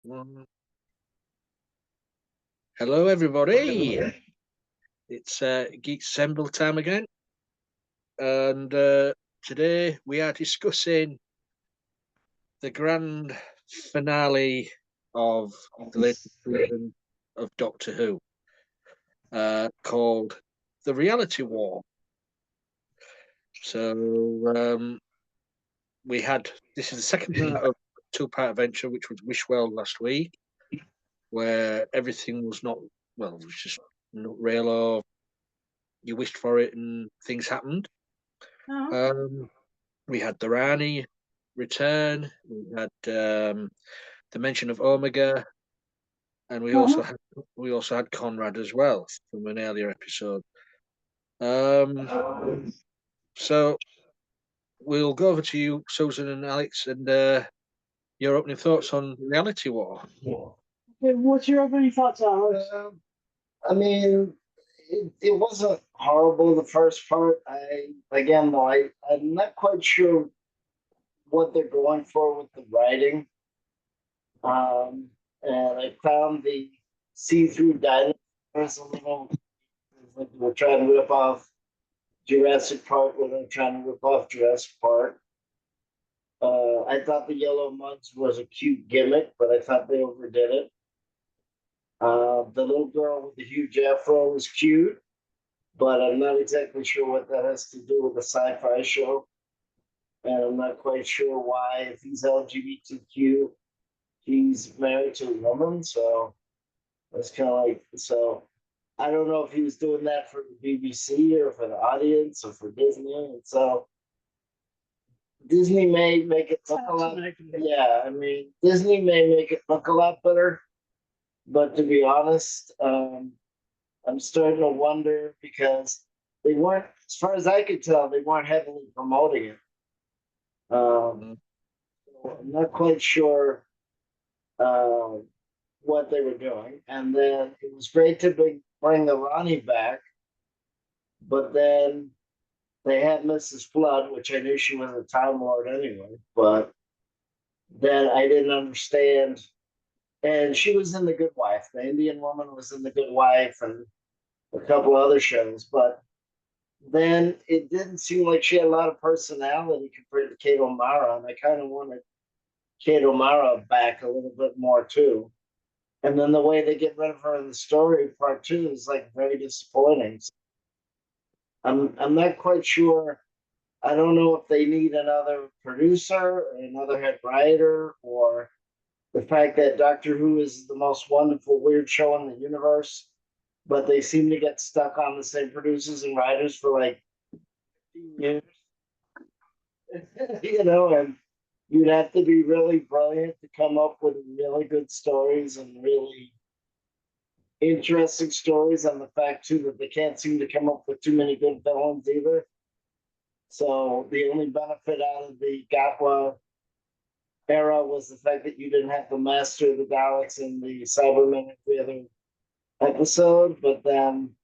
Mm. Hello, everybody. It's Geek Assemble time again, and today we are discussing the grand finale of the latest season of Doctor Who, called The Reality War. So we had this is the second part of a two-part adventure, which was Wishwell last week, where everything was not well, it was just not real, or you wished for it and things happened. We had the Rani return. We had the mention of Omega, and we also had Conrad as well from an earlier episode. So we'll go over to you, Susan and Alex, and your opening thoughts on Reality War. What's your opening thoughts, Alex? I mean, it wasn't horrible the first part. I'm not quite sure what they're going for with the writing. And I found the see-through dinosaurs a little like we're trying to rip off Jurassic Park when they're trying to rip off Jurassic Park. I thought the yellow mugs was a cute gimmick, but I thought they overdid it. The little girl with the huge afro was cute, but I'm not exactly sure what that has to do with the sci-fi show. And I'm not quite sure why, if he's LGBTQ, he's married to a woman. So that's kind of like, so I don't know if he was doing that for the BBC or for the audience or for Disney. And so Disney may make it look a lot. Yeah, I mean, Disney may make it look a lot better. But to be honest, I'm starting to wonder because they weren't, as far as I could tell, they weren't heavily promoting it. I'm not quite sure what they were doing. And then it was great to bring the Ronnie back, but then they had Mrs. Flood, which I knew she was a Time Lord anyway, but then I didn't understand. And she was in The Good Wife. The Indian woman was in The Good Wife and a couple other shows, but then it didn't seem like she had a lot of personality compared to Kate O'Mara, and I kind of wanted Kate O'Mara back a little bit more too. And then the way they get rid of her in the story part two is like very disappointing. I'm not quite sure. I don't know if they need another producer or another head writer, or the fact that Doctor Who is the most wonderful weird show in the universe, but they seem to get stuck on the same producers and writers for like 15 years. And you'd have to be really brilliant to come up with really good stories and really interesting stories, and the fact too that they can't seem to come up with too many good villains either. So the only benefit out of the Gatwa era was the fact that you didn't have the Master of the Daleks and the Cybermen every other episode, but then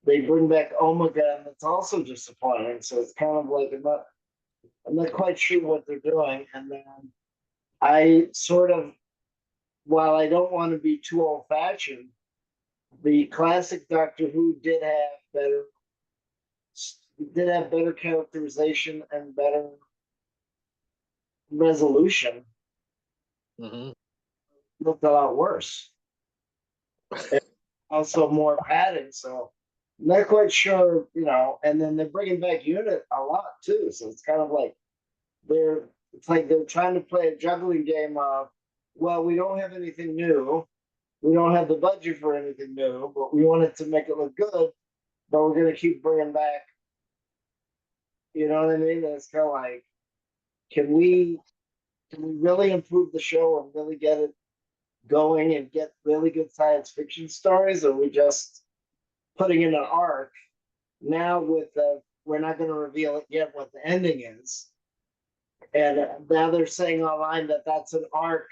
they bring back Omega, and it's also disappointing. So it's kind of like I'm not quite sure what they're doing. And then I sort of, while I don't want to be too old-fashioned, the classic Doctor Who did have better characterization and better resolution. Mm-hmm. Looked a lot worse. And also more padding, so I'm not quite sure, and then they're bringing back Unit a lot too, so it's kind of like they're trying to play a juggling game of, well, we don't have anything new, we don't have the budget for anything new, but we wanted to make it look good, but we're going to keep bringing back, you know what I mean? And it's kind of like, can we really improve the show and really get it going and get really good science fiction stories, or are we just putting in an arc now with we're not going to reveal it yet what the ending is, and now they're saying online that that's an arc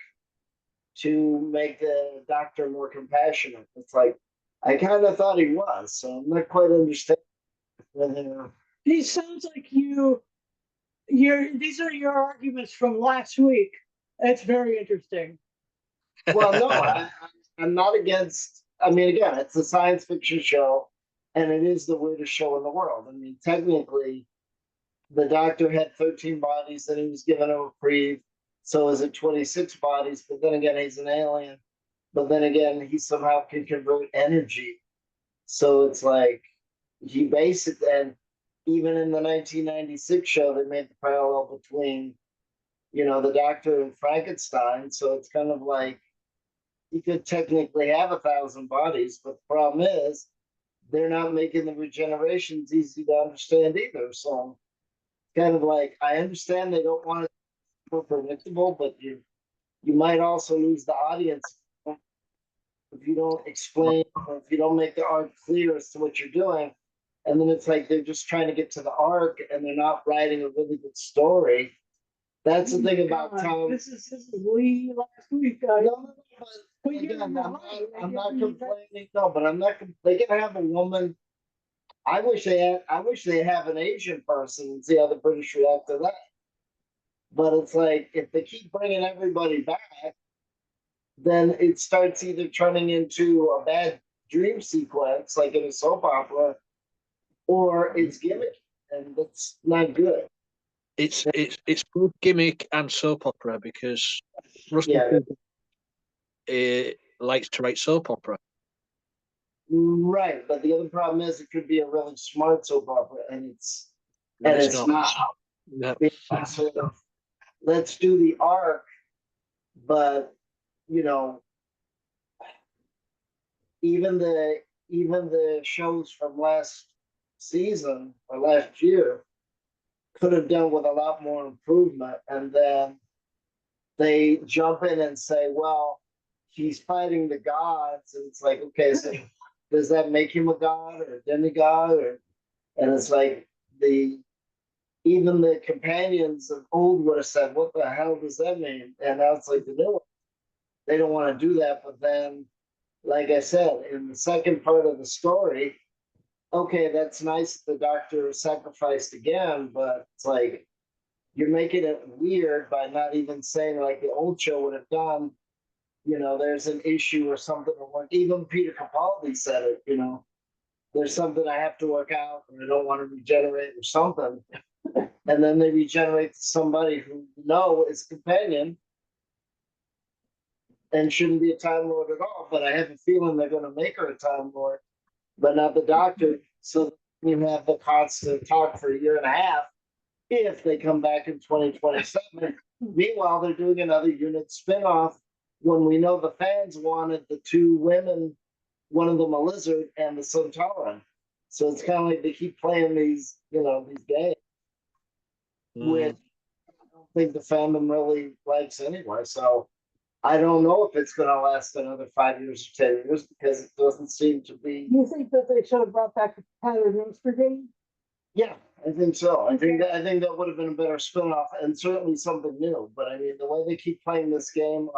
to make the Doctor more compassionate. It's like, I kind of thought he was, so I'm not quite understanding. He sounds like these are your arguments from last week. That's very interesting. Well, no, I'm not against. I mean, again, it's a science fiction show, and it is the weirdest show in the world. I mean, technically, the Doctor had 13 bodies, and he was given a reprieve. So is it 26 bodies? But then again, he's an alien. But then again, he somehow can convert energy. So it's like he basically, and even in the 1996 show, they made the parallel between, the Doctor and Frankenstein. So it's kind of like you could technically have 1,000 bodies, but the problem is they're not making the regenerations easy to understand either. So kind of like I understand they don't want it to be predictable, but you might also lose the audience if you don't explain or if you don't make the arc clear as to what you're doing. And then it's like they're just trying to get to the arc and they're not writing a really good story. That's the thing about Tom. This is way last week, guys. No, but again, I'm not complaining. No, but I'm not. They can have a woman. I wish they have an Asian person and see how the British react to that. But it's like if they keep bringing everybody back, then it starts either turning into a bad dream sequence, like in a soap opera, or it's gimmicky, and that's not good. It's both gimmick and soap opera because Russell Yeah, likes to write soap opera. right. But the other problem is it could be a really smart soap opera, and it's not. No. It's sort of, let's do the arc, but you know, even the shows from last season or last year could have done with a lot more improvement, and then they jump in and say, well, he's fighting the gods, and it's like, okay, so does that make him a god or a demigod? And it's like even the companions of old would have said, what the hell does that mean? And now it's like the new one. They don't want to do that, but then, like I said, in the second part of the story, okay, that's nice. The Doctor sacrificed again, but it's like you're making it weird by not even saying like the old show would have done. There's an issue or something. Or even Peter Capaldi said it. There's something I have to work out, or I don't want to regenerate or something. And then they regenerate to somebody who is a companion and shouldn't be a Time Lord at all. But I have a feeling they're going to make her a Time Lord, but not the Doctor. So you have the constant talk for a year and a half if they come back in 2027. Meanwhile, they're doing another unit spinoff when we know the fans wanted the two women, one of them a lizard and the Centaur. So it's kind of like they keep playing these games, which I don't think the fandom really likes anyway. So I don't know if it's going to last another 5 years or 10 years because it doesn't seem to be. You think that they should have brought back the Tyler Roaster game? Yeah, I think so. I think that would have been a better spinoff and certainly something new. But I mean, the way they keep playing this game,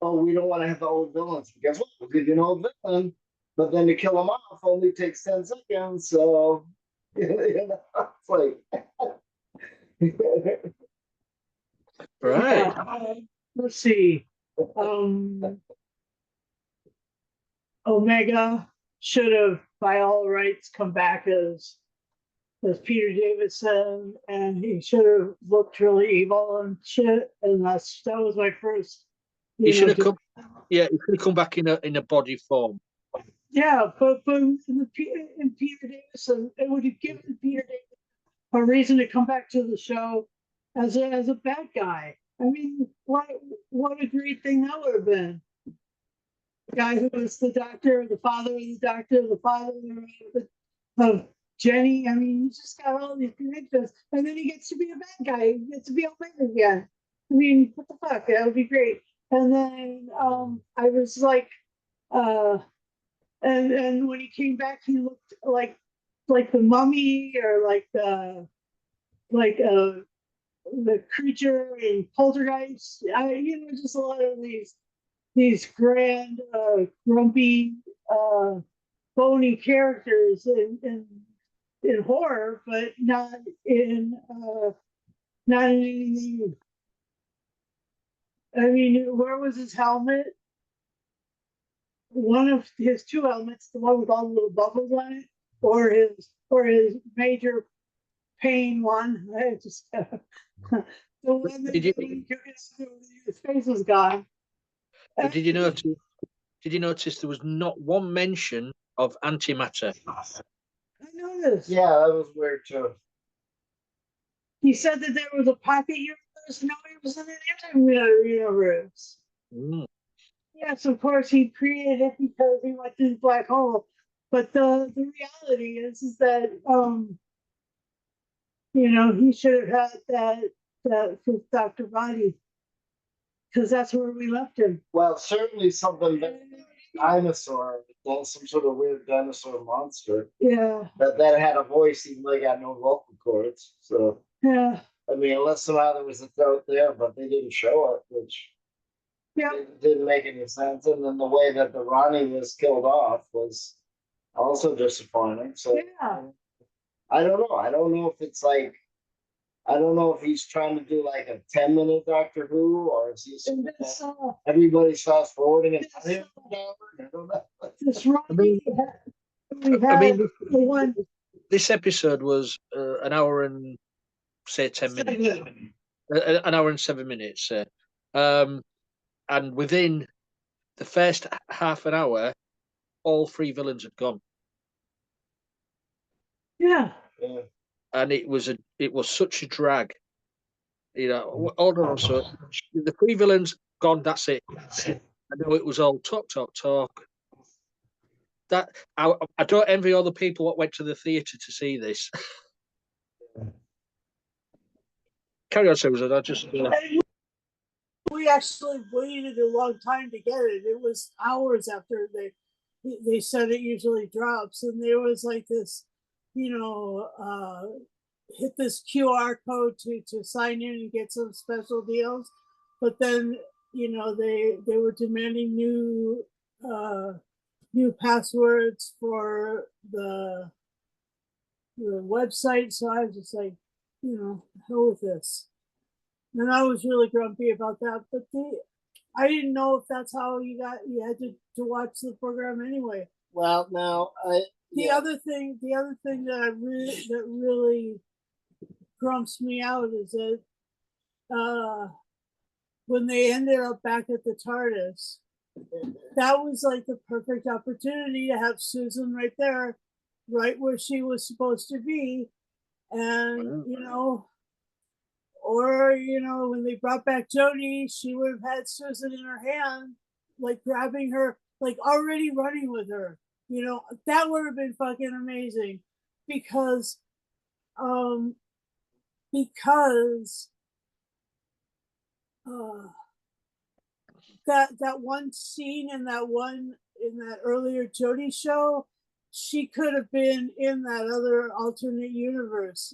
we don't want to have the old villains because we'll give you an old villain, but then to kill them off only takes 10 seconds. So it's like Right. Let's see. Omega should have, by all rights, come back as Peter Davison, and he should have looked really evil and shit. And that was my first. He should have come. Yeah, he should have come back in a body form. Yeah, but in Peter Davison, it would have given Peter Davison a reason to come back to the show as a bad guy. I mean, what a great thing that would have been. The guy who was the Doctor, the father of the Doctor, the father of Jenny. I mean, he's just got all these connections, and then he gets to be a bad guy. He gets to be Omega again. I mean, what the fuck? That would be great. And then I was like, and when he came back, he looked like the Mummy or like the creature in Poltergeist. Just a lot of these grand, grumpy, bony characters in horror, but not in anything. I mean, where was his helmet? one of his two helmets, the one with all the little bubbles on it, or his major pain one. I just the one that Did you his face was gone. but did you notice? Did you notice there was not one mention of antimatter? I noticed. Yeah, that was weird too. He said that there was a pocket universe. No, it was in an anti-matter universe. Mm. Yes, of course he created it because he went to the black hole. But the reality is that he should have had that with Dr. Body because that's where we left him. Well, certainly something that dinosaur, some sort of weird dinosaur monster. Yeah. That had a voice even though it got no vocal cords. So Yeah. I mean, unless somehow there was a throat there, but they didn't show it, which didn't make any sense. And then the way that the Ronnie was killed off was also disappointing. So yeah. I don't know. I don't know if it's like, I don't know if he's trying to do like a 10-minute Doctor Who or is he everybody's fast forwarding and I don't know. This Ronnie, this episode was an hour and say 10 minutes, an hour and 7 minutes, and within the first half an hour, all three villains had gone. Yeah. And it was such a drag. All on so the three villains gone. That's it. I know it was all talk. That I don't envy all the people that went to the theatre to see this. Carry on, Susan. I just. We actually waited a long time to get it. It was hours after they said it usually drops, and there was like this, hit this QR code to sign in and get some special deals, but then they were demanding new passwords for the website, so I was just like, hell with this. And I was really grumpy about that, but I didn't know if that's how you had to watch the program anyway. Well, now the other thing that really grumps me out is that when they ended up back at the TARDIS, that was like the perfect opportunity to have Susan right there, right where she was supposed to be, and or when they brought back Jodie, she would have had Susan in her hand, like grabbing her, like already running with her. That would have been fucking amazing, because that one scene in that earlier Jodie show, she could have been in that other alternate universe.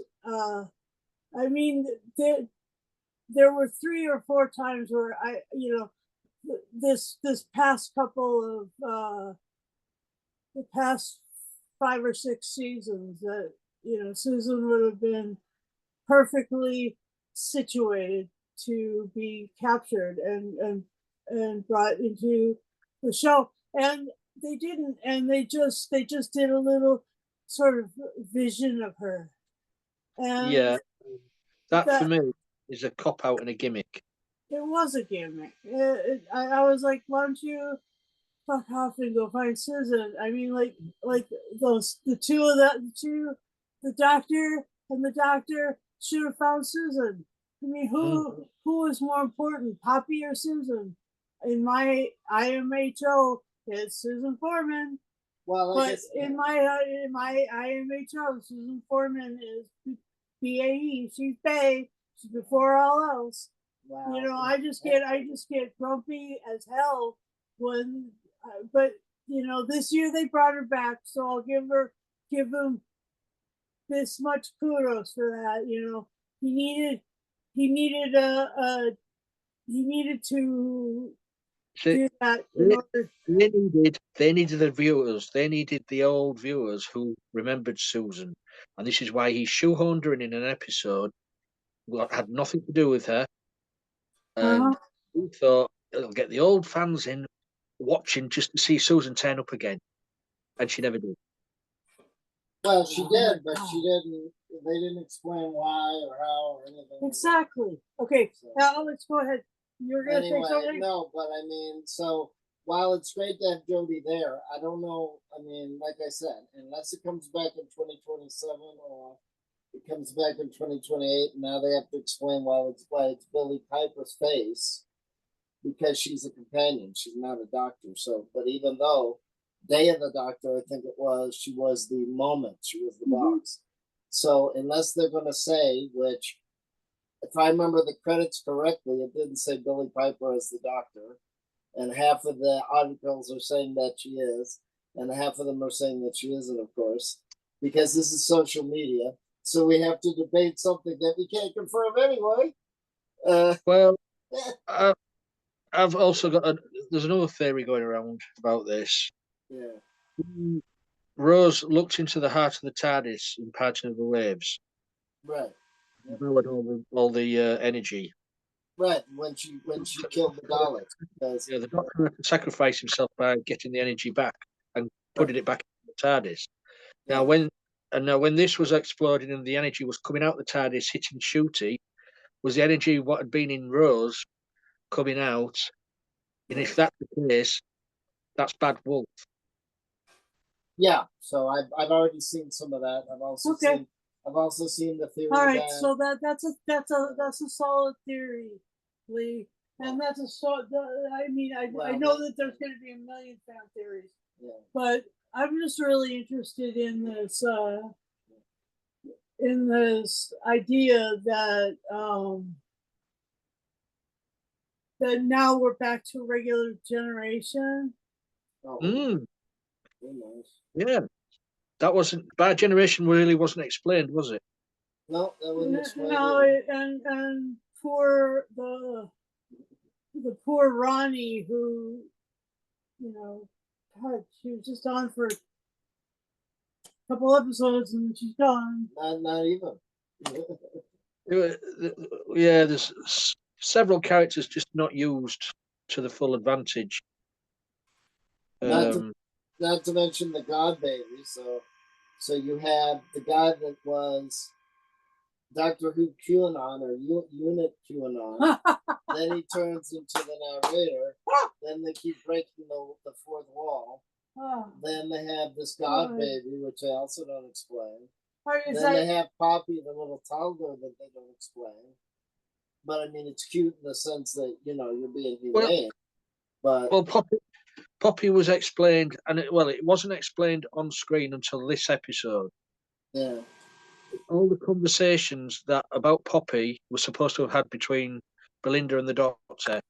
I mean, there were 3 or 4 times where this past couple of the past 5 or 6 seasons that Susan would have been perfectly situated to be captured and brought into the show, and they didn't, and they just did a little sort of vision of her, and that for me is a cop out and a gimmick. It was a gimmick. I was like, why don't you fuck off and go find Susan? I mean, like the doctor and the doctor should have found Susan. I mean, who is more important, Poppy or Susan? In my IMHO, it's Susan Foreman. Well, but in my IMHO, Susan Foreman is BAE. She's Bay. She's before all else. Wow. I just get grumpy as hell when, but this year they brought her back, so I'll give him this much kudos for that. He needed to do that in order. They needed the viewers. They needed the old viewers who remembered Susan, and this is why he shoehorned her in an episode that had nothing to do with her. And he thought it'll get the old fans in watching just to see Susan turn up again, and she never did. Well, she did, but she didn't. They didn't explain why or how or anything. Exactly. Okay, So, Alex, go ahead. You're gonna anyway, say something? no, but I mean, so while it's great to have Jodie there, I don't know. I mean, like I said, unless it comes back in 2027 or it comes back in 2028, and now they have to explain why it's Billy Piper's face because she's a companion. She's not a doctor. So, but even though Day of the Doctor, I think it was, she was the moment, she was the box. So, unless they're going to say, which, if I remember the credits correctly, it didn't say Billy Piper as the Doctor, and half of the articles are saying that she is, and half of them are saying that she isn't, of course, because this is social media. So we have to debate something that we can't confirm anyway. Well, I've also got there's another theory going around about this. Yeah. Rose looked into the heart of the TARDIS in Parting of the Waves. Right. Yep. All the energy. Right. When she killed the Daleks. Because, yeah, the Doctor had to sacrifice himself by getting the energy back and putting it back in the TARDIS. yeah. Now when this was exploding and the energy was coming out the TARDIS, hitting Shooty, was the energy what had been in Rose coming out? And if that's the case, that's Bad Wolf. Yeah, so I've already seen some of that. I've also seen the theory. All right, that, so that's a solid theory, Lee, and that's a I mean, I know that there's going to be a million fan theories, but I'm just really interested in this idea that that now we're back to regular generation. Yeah, that wasn't Bad Generation. Really wasn't explained, was it? No, that wasn't explained. No, and for the poor Ronnie, who, God, she was just on for a couple episodes and she's gone. Not even. Yeah, there's several characters just not used to the full advantage. Not to mention the God Baby. So you have the guy that was Doctor Who QAnon or Unit QAnon. Then he turns into the narrator. Then they keep breaking the fourth wall. Then they have this God Baby, which I also don't explain. Then they have Poppy, the little toddler that they don't explain. But I mean, it's cute in the sense that you're being humane. Well, Poppy was explained, and it wasn't explained on screen until this episode. Yeah. All the conversations about Poppy were supposed to have had between Belinda and the Doctor.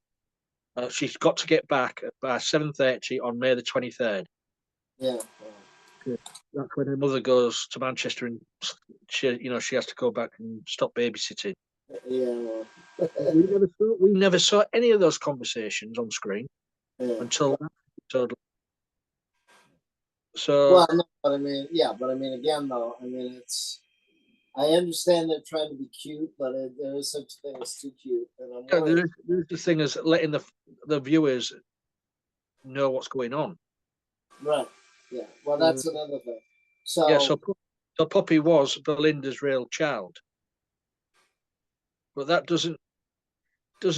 She's got to get back by 7:30 on May the 23rd. Yeah. That's when her mother goes to Manchester, and she has to go back and stop babysitting. Yeah. we never saw any of those conversations on screen until that episode. So well, no, but I mean, again, though, I mean, I understand they're trying to be cute, but there is such a thing as too cute, and I'm worried. There's the thing is letting the viewers know what's going on. Right. Yeah. Well, that's another thing. So yeah. So Poppy was Belinda's real child, but that doesn't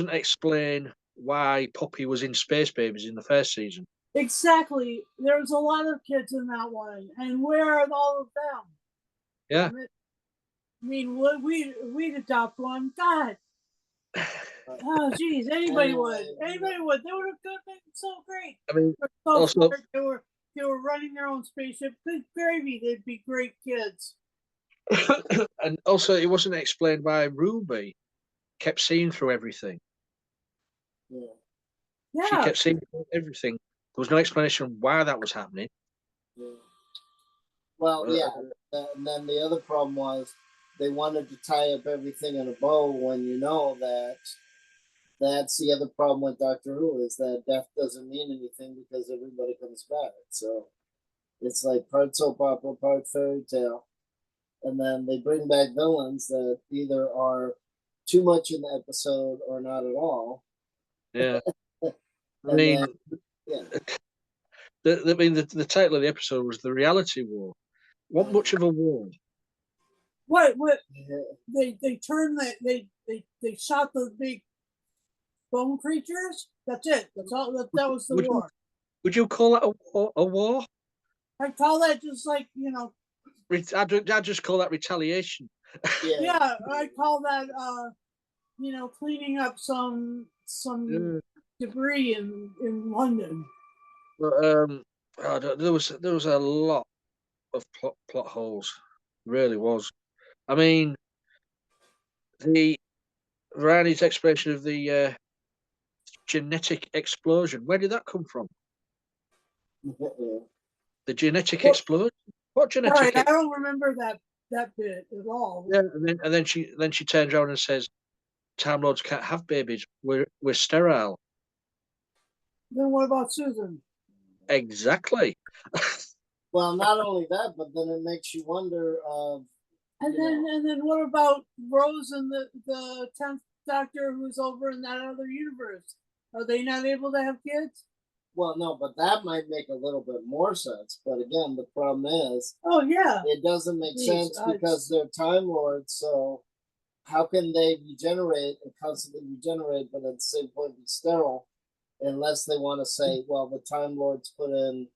explain why Poppy was in Space Babies in the first season. Exactly. There's a lot of kids in that one, and where are all of them? Yeah. I mean, we'd adopt one. God. Oh, geez, anybody would. They would have been so great. I mean, so smart. They were running their own spaceship. Good gravy. They'd be great kids. And also, it wasn't explained why Ruby kept seeing through everything. Yeah. She kept seeing through everything. There was no explanation why that was happening. Yeah. Well, and then the other problem was they wanted to tie up everything in a bow when that's the other problem with Doctor Who is that death doesn't mean anything because everybody comes back. So it's like part soap opera, part fairy tale. And then they bring back villains that either are too much in the episode or not at all. Yeah. I mean, Yeah. I mean, the title of the episode was The Reality War. What much of a war? What Yeah. they turned they shot the big bone creatures. That's it. That's all. That was the war. Would you call that a war? I call that just like, you know. I'd just call that retaliation. Yeah, I call that you know, cleaning up some debris in London. But there was a lot of plot holes. Really was. I mean, the Rani's explanation of the genetic explosion. Where did that come from? The genetic explosion. What genetic? Right, I don't remember that bit at all. Yeah, and then she turns around and says, "Time Lords can't have babies. We're sterile." Then what about Susan? Exactly. Well, not only that, but then it makes you wonder. And then what about Rose and the 10th Doctor who's over in that other universe? Are they not able to have kids? Well, no, but that might make a little bit more sense. But again, the problem is, oh yeah, it doesn't make sense because they're Time Lords. So how can they regenerate and constantly regenerate, but at the same point be sterile, unless they want to say, well, the Time Lords put in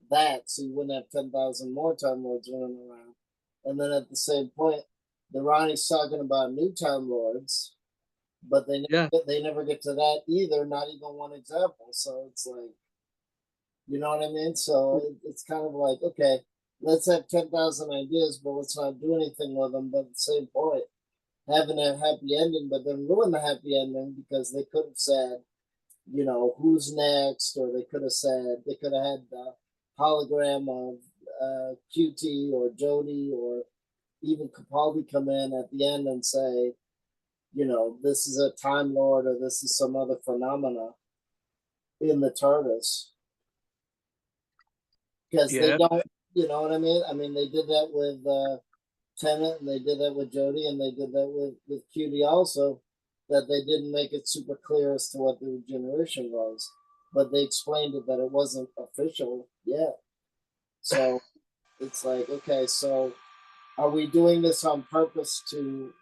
that, so you wouldn't have 10,000 more Time Lords running around. And then at the same point, the Ronnie's talking about new Time Lords, but they never get to that either, not even one example. So it's like, you know what I mean? So it's kind of like, okay, let's have 10,000 ideas, but let's not do anything with them. But at the same point, having a happy ending, but then ruin the happy ending because they could have said, you know, who's next, or they could have had the hologram of QT or Jody or even Capaldi come in at the end and say, you know, this is a Time Lord or this is some other phenomena in the TARDIS. Because they don't, you know what I mean? I mean, they did that with Tennant, and they did that with Jody, and they did that with QT also, that they didn't make it super clear as to what the regeneration was. But they explained it that it wasn't official yet. So it's like, okay, so are we doing this on purpose to...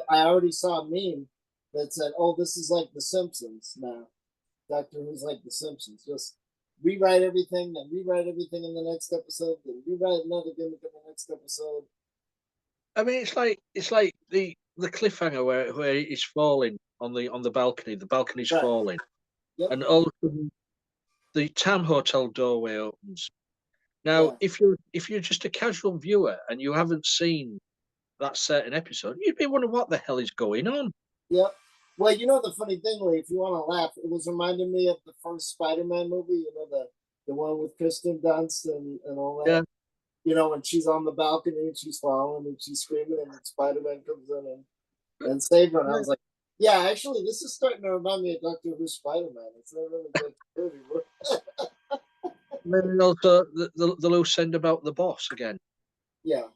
I already saw a meme that said, oh, this is like The Simpsons now. Doctor Who's like The Simpsons. Just rewrite everything, then rewrite everything in the next episode, then rewrite another gimmick in the next episode. I mean, it's like the cliffhanger where he's falling on the balcony. The balcony's falling, and all of a sudden the Tam Hotel doorway opens. Now, if you're just a casual viewer and you haven't seen that certain episode, you'd be wondering what the hell is going on. Yep. Well, you know the funny thing, Lee, if you want to laugh, it was reminding me of the first Spider-Man movie. You know the one with Kristen Dunst and all that. Yeah. You know, when she's on the balcony and she's falling and she's screaming, and Spider-Man comes in and saves her. And I was like, yeah, actually, this is starting to remind me of Doctor Who Spider-Man. It's not really good anymore. And then also the loose end about the boss again. Yeah.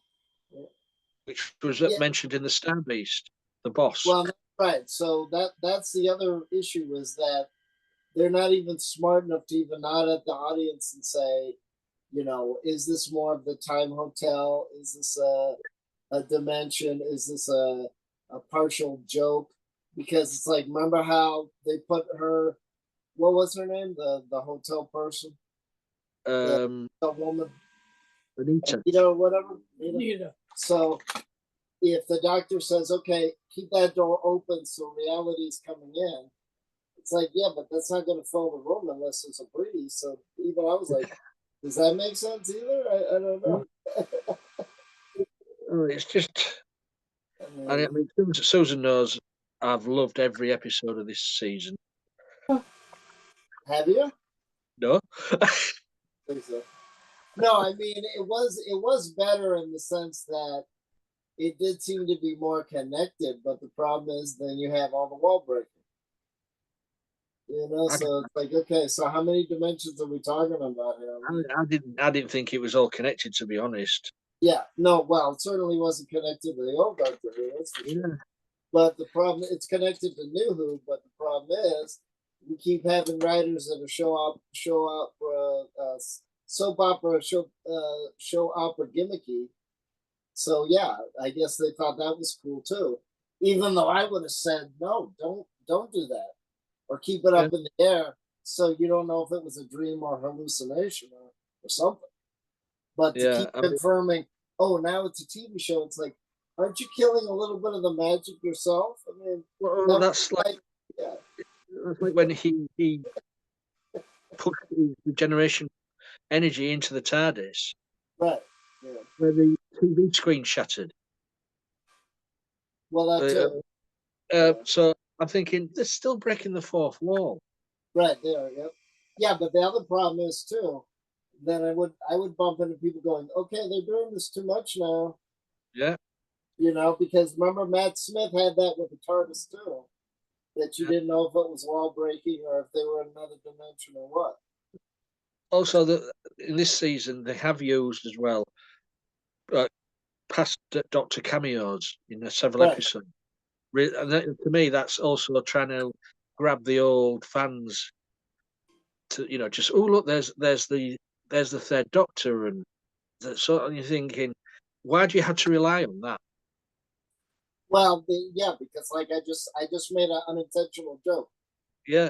Which was mentioned in the Star Beast, the boss. Well, right. So that's the other issue, is that they're not even smart enough to even nod at the audience and say, you know, is this more of the Time Hotel? Is this a dimension? Is this a partial joke? Because it's like, remember how they put her, what was her name? The hotel person? The woman? Anita. Or whatever. Anita. So if the doctor says, okay, keep that door open so reality is coming in, it's like, yeah, but that's not going to fill the room unless there's a breeze. So even I was like, does that make sense either? I don't know. It's just, I mean, Susan knows I've loved every episode of this season. Have you? No. I think so. No, I mean, it was better in the sense that it did seem to be more connected, but the problem is then you have all the wall breaking. You know, so it's like, okay, so how many dimensions are we talking about here? I didn't think it was all connected, to be honest. Yeah, no, well, it certainly wasn't connected to the old Doctor Who, that's for sure. But the problem, it's connected to New Who, but the problem is, we keep having writers that are soap opera show opera gimmicky. So yeah, I guess they thought that was cool too. Even though I would have said no, don't do that, or keep it up in the air so you don't know if it was a dream or hallucination or something. But to keep confirming, oh, now it's a TV show. It's like, aren't you killing a little bit of the magic yourself? I mean, that's like when he put his regeneration energy into the TARDIS, right? Yeah. Where the TV screen shattered. Well, that's so I'm thinking they're still breaking the fourth wall. Right there, yep. Yeah, but the other problem is too, then I would bump into people going, okay, they're doing this too much now. Yeah. Because remember Matt Smith had that with the TARDIS too, that you didn't know if it was wall breaking or if they were in another dimension or what. Also, in this season they have used as well past Doctor cameos in several episodes. And to me, that's also trying to grab the old fans to just look, there's the third Doctor, and so you're thinking, why do you have to rely on that? Well, because like I just made an unintentional joke. Yeah.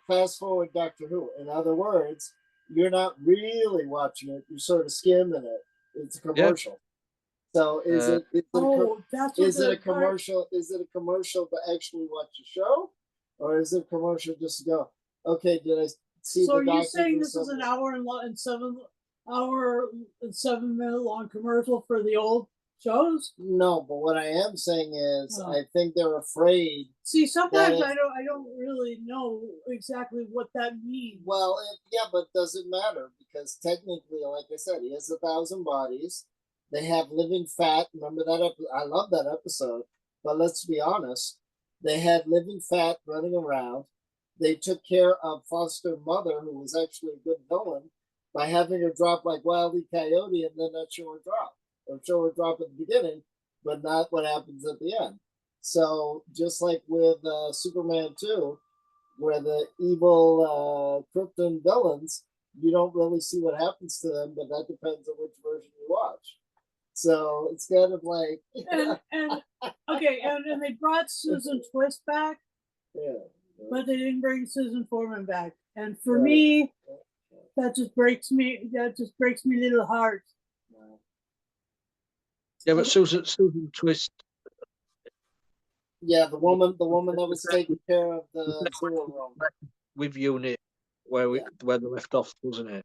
Fast forward Doctor Who. In other words, you're not really watching it; you're sort of skimming it. It's a commercial. Yeah. So is it a commercial? Is it a commercial to actually watch the show, or is it a commercial just to go? Okay, did I see? So are you saying this is an hour and 7 minute long commercial for the old shows? No, but what I am saying is, I think they're afraid. See, sometimes I don't really know exactly what that means. Well, but does it matter? Because technically, like I said, he has 1,000 bodies. They have living fat. Remember that? I love that episode. But let's be honest. They had living fat running around. They took care of foster mother, who was actually a good villain, by having her drop like Wile E. Coyote and then not show her drop. Or show her drop at the beginning, but not what happens at the end. So just like with Superman 2, where the evil Krypton villains, you don't really see what happens to them, but that depends on which version you watch. So it's kind of like and they brought Susan Twist back, but they didn't bring Susan Foreman back. And for me, that just breaks me. That just breaks me little heart. Yeah, but Susan Twist. Yeah, the woman that was taking care of the zero room with Unit, where they left off, wasn't it?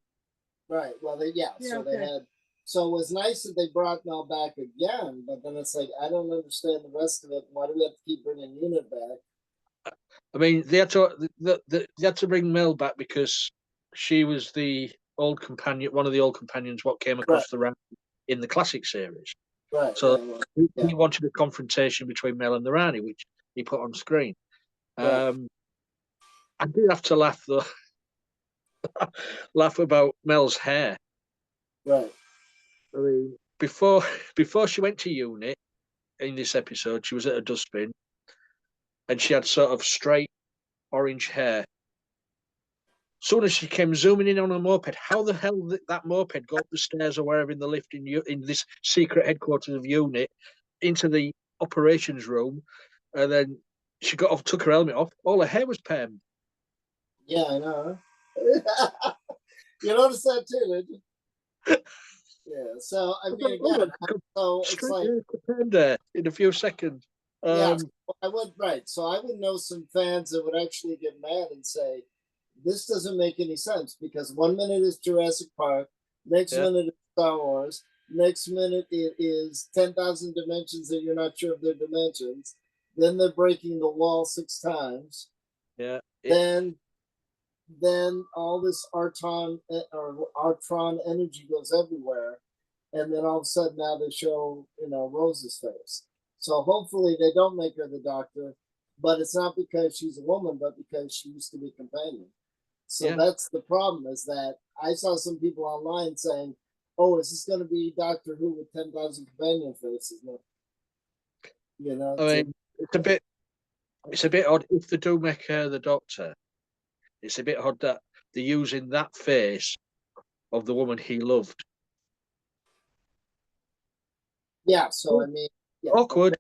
Right. Well, they had. So it was nice that they brought Mel back again, but then it's like I don't understand the rest of it. Why do we have to keep bringing Unit back? I mean, they had to bring Mel back because she was the old companion, one of the old companions, what came across the ramp in the classic series. Right. So he wanted a confrontation between Mel and the Rani, which he put on screen. I did have to laugh though. Laugh about Mel's hair. Right. I mean, before she went to Unit in this episode, she was at a dustbin, and she had sort of straight orange hair. Soon as she came zooming in on a moped, how the hell did that moped go up the stairs or wherever in the lift in this secret headquarters of Unit into the operations room, and then she got off, took her helmet off. All her hair was permed. Yeah, I know. You noticed that too, did you? Yeah. So I mean, again, so it's like permed there in a few seconds. Yeah, I would. Right. So I would know some fans that would actually get mad and say, this doesn't make any sense, because 1 minute is Jurassic Park, next minute is Star Wars, next minute it is 10,000 dimensions that you're not sure of their dimensions. Then they're breaking the wall 6 times. Yeah. Then all this Artron energy goes everywhere, and then all of a sudden now they show Rose's face. So hopefully they don't make her the Doctor, but it's not because she's a woman, but because she used to be a companion. So that's the problem, is that I saw some people online saying, oh, is this going to be Doctor Who with 10,000 companion faces? No. I mean, it's a bit odd if they do make her the Doctor. It's a bit odd that they're using that face of the woman he loved. Yeah, so I mean, yeah. Awkward.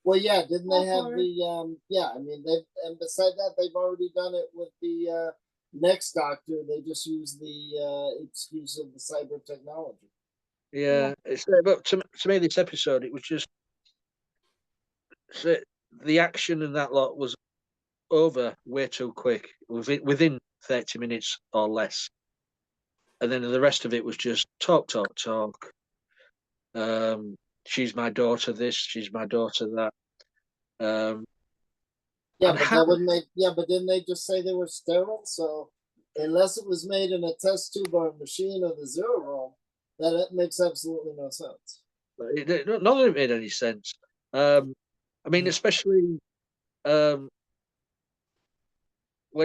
Well, yeah, didn't they have Awkward. the yeah, I mean and beside that they've already done it with the next Doctor. They just use the excuse of the cyber technology. Yeah, it's but to me this episode it was just the action and that lot was over way too quick, within 30 minutes or less, and then the rest of it was just talk, talk, talk. She's my daughter. This. She's my daughter. That. Yeah, And but that wouldn't make but didn't they just say they were sterile? So unless it was made in a test tube or a machine or the zero room, that makes absolutely no sense. none of it made any sense. I mean, especially when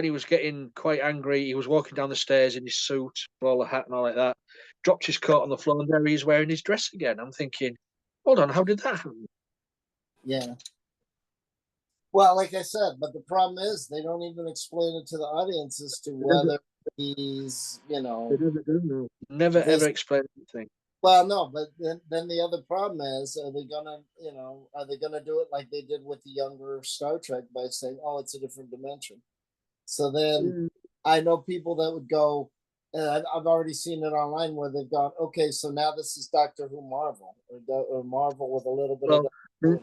he was getting quite angry, he was walking down the stairs in his suit, bowler hat, and all like that. Dropped his coat on the floor, and there he is wearing his dress again. I'm thinking, hold on, how did that happen? Yeah. Well, like I said, but the problem is they don't even explain it to the audience as to whether he's, They never do. Never ever explain anything. Well, no, but then the other problem is, are they gonna do it like they did with the younger Star Trek by saying, "Oh, it's a different dimension"? So then I know people that would go, and I've already seen it online where they've gone, okay, so now this is Doctor Who Marvel or Marvel with a little bit of.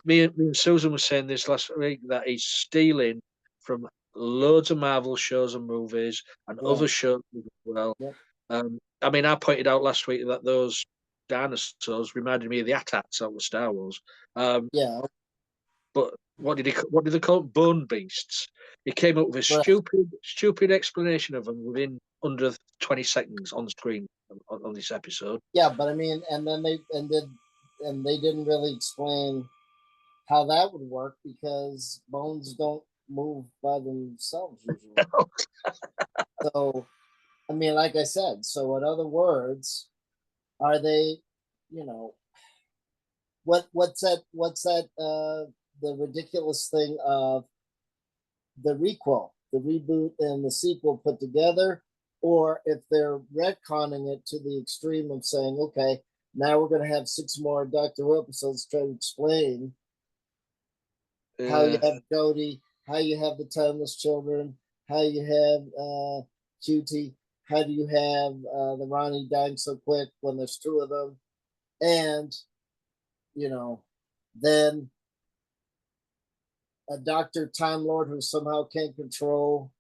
Me and Susan was saying this last week that he's stealing from loads of Marvel shows and movies and other shows as well. Yeah. I mean, I pointed out last week that those dinosaurs reminded me of the AT-ATs out of Star Wars. Yeah. But what did they call them? Bone beasts. He came up with a stupid explanation of them within under 20 seconds on screen on this episode. Yeah, but I mean, and then they didn't really explain how that would work because bones don't move by themselves usually. So, I mean, like I said, so in other words, are they, what's that the ridiculous thing of the requel, the reboot and the sequel put together, or if they're retconning it to the extreme of saying, okay, now we're going to have 6 more Doctor Who episodes trying to explain how you have Jodie, how you have the Timeless Children, how you have QT, how do you have the Ronnie dying so quick when there's 2 of them, and then a Doctor Time Lord who somehow can't control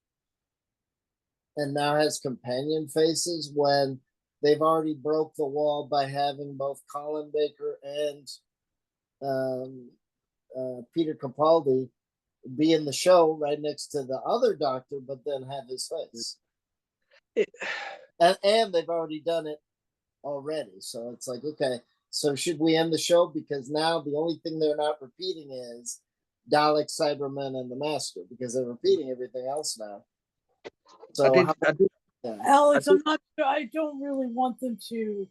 and now has companion faces when they've already broke the wall by having both Colin Baker and Peter Capaldi be in the show right next to the other Doctor, but then have his face. And they've already done it already. So it's like, okay, so should we end the show? Because now the only thing they're not repeating is Dalek, Cybermen, and the Master, because they're repeating everything else now. So Alex, I'm not sure. I don't really want them to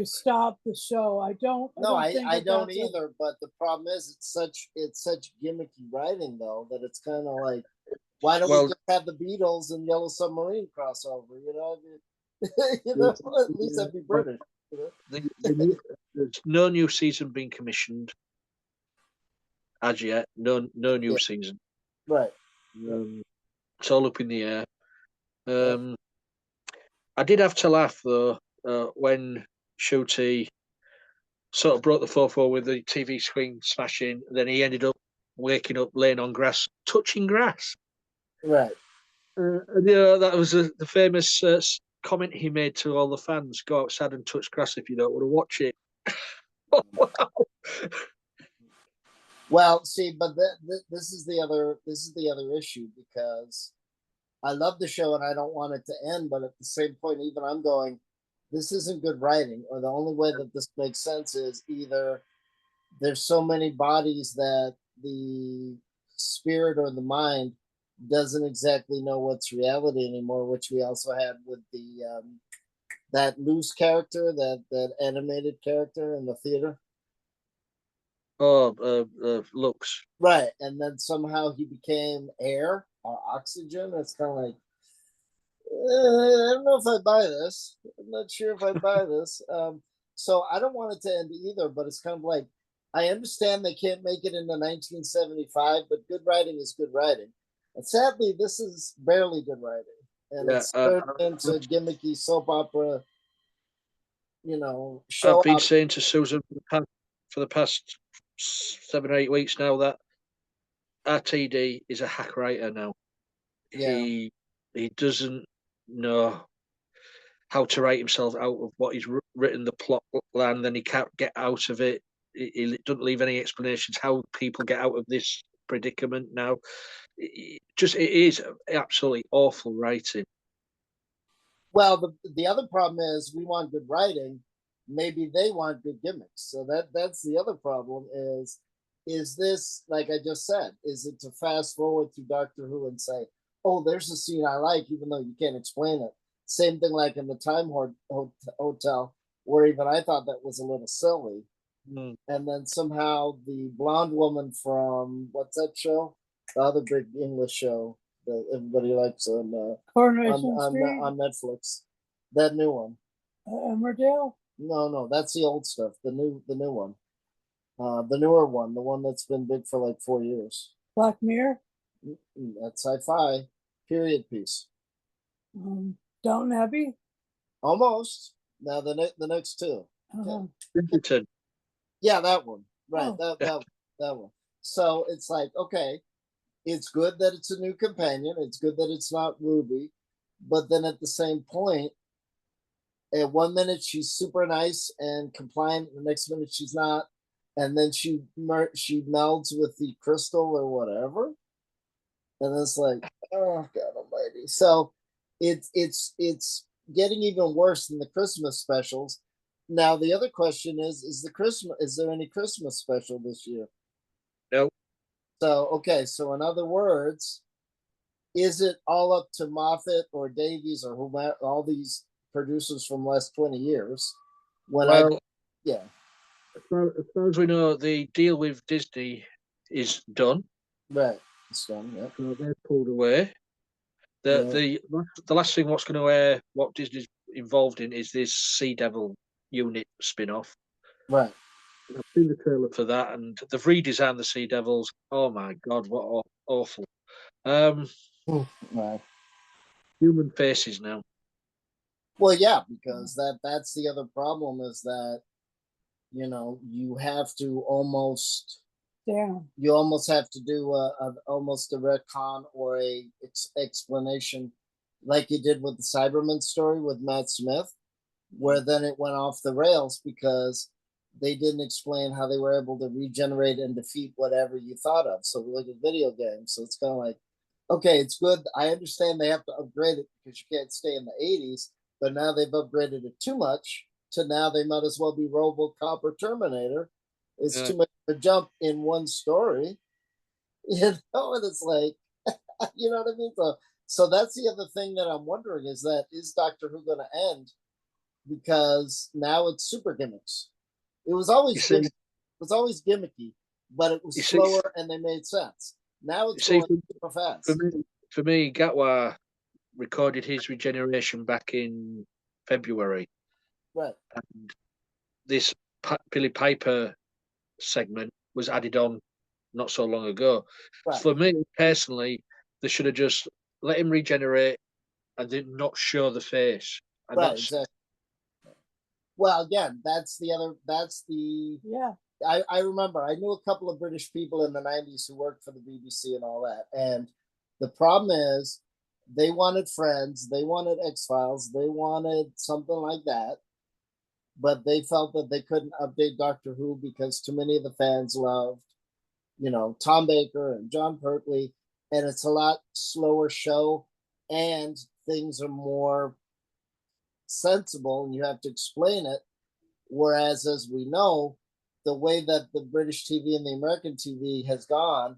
stop the show. I don't either. But the problem is, it's such gimmicky writing though that it's kind of like, why don't we just have the Beatles and Yellow Submarine crossover? At least that'd be British. There's no new season being commissioned as yet. No new season. Right. It's all up in the air. I did have to laugh though when Shooty sort of broke the fourth wall with the TV screen smashing. Then he ended up waking up, laying on grass, touching grass. Right. That was the famous comment he made to all the fans: "Go outside and touch grass if you don't want to watch it." Oh, wow. Well, see, but this is the other issue, because I love the show and I don't want it to end, but at the same point, even I'm going, this isn't good writing, or the only way that this makes sense is either there's so many bodies that the spirit or the mind doesn't exactly know what's reality anymore, which we also had with the that loose character, that animated character in the theater. Oh, Lux. Right, and then somehow he became air, our oxygen. It's kind of like, I don't know if I buy this. I'm not sure if I buy this. So I don't want it to end either, but it's kind of like, I understand they can't make it into 1975, but good writing is good writing. And sadly, this is barely good writing. And Yeah, it's turned into gimmicky soap opera, show I've been up. saying to Susan for the past 7 or 8 weeks now that RTD is a hack writer now. Yeah. He doesn't know how to write himself out of what he's written the plot line, then he can't get out of it. He doesn't leave any explanations how people get out of this predicament now. It is absolutely awful writing. Well, the other problem is we want good writing. Maybe they want good gimmicks. So that's the other problem is this, like I just said, is it to fast forward through Doctor Who and say, oh, there's a scene I like, even though you can't explain it. Same thing like in the Time Hotel, where even I thought that was a little silly. Mm. And then somehow the blonde woman from what's that show? The other big English show that everybody likes on Coronation Street, on Netflix. That new one. Emmerdale. No, that's the old stuff. The new one. The newer one, the one that's been big for like 4 years. Black Mirror. That's Sci-Fi period piece. Downton Abbey. Almost. Now the next two. Bridgerton. Yeah, that one. Right. Oh. That one. So it's like, okay, it's good that it's a new companion. It's good that it's not Ruby, but then at the same point, at 1 minute she's super nice and compliant, the next minute she's not, and then she melds with the crystal or whatever, and it's like, oh God Almighty! So it's getting even worse than the Christmas specials. Now the other question is there any Christmas special this year? No. So okay, so in other words, is it all up to Moffat or Davies or whomever, all these producers from the last 20 years? Yeah. As far as we know, the deal with Disney is done. Right. It's done, yeah. So they're pulled away. The last thing what's going to air, what Disney's involved in, is this Sea Devil unit spin-off. Right. I've seen the trailer for that, and they've redesigned the Sea Devils. Oh my God, what awful! Right. Human faces now. Well, yeah, because that's the other problem is that you have to almost have to do almost a retcon or a explanation like you did with the Cyberman story with Matt Smith, where then it went off the rails because they didn't explain how they were able to regenerate and defeat whatever you thought of. So like a video game. So it's kind of like, okay, it's good. I understand they have to upgrade it because you can't stay in the 80s, but now they've upgraded it too much to now they might as well be RoboCop or Terminator. It's too much of a jump in one story, and it's like, you know what I mean? So that's the other thing that I'm wondering is Doctor Who going to end? Because now it's super gimmicks. It was always gimmicky, but it was slower and they made sense. Now it's going super fast. For me, Gatwa recorded his regeneration back in February. Right. And this Billy Piper segment was added on not so long ago. Right. For me personally, they should have just let him regenerate and did not show the face. And right, exactly. Well, again, that's yeah. I remember I knew a couple of British people in the 90s who worked for the BBC and all that. And the problem is they wanted Friends, they wanted X-Files, they wanted something like that. But they felt that they couldn't update Doctor Who because too many of the fans loved, Tom Baker and John Pertwee. And it's a lot slower show and things are more sensible and you have to explain it. Whereas, as we know, the way that the British TV and the American TV has gone,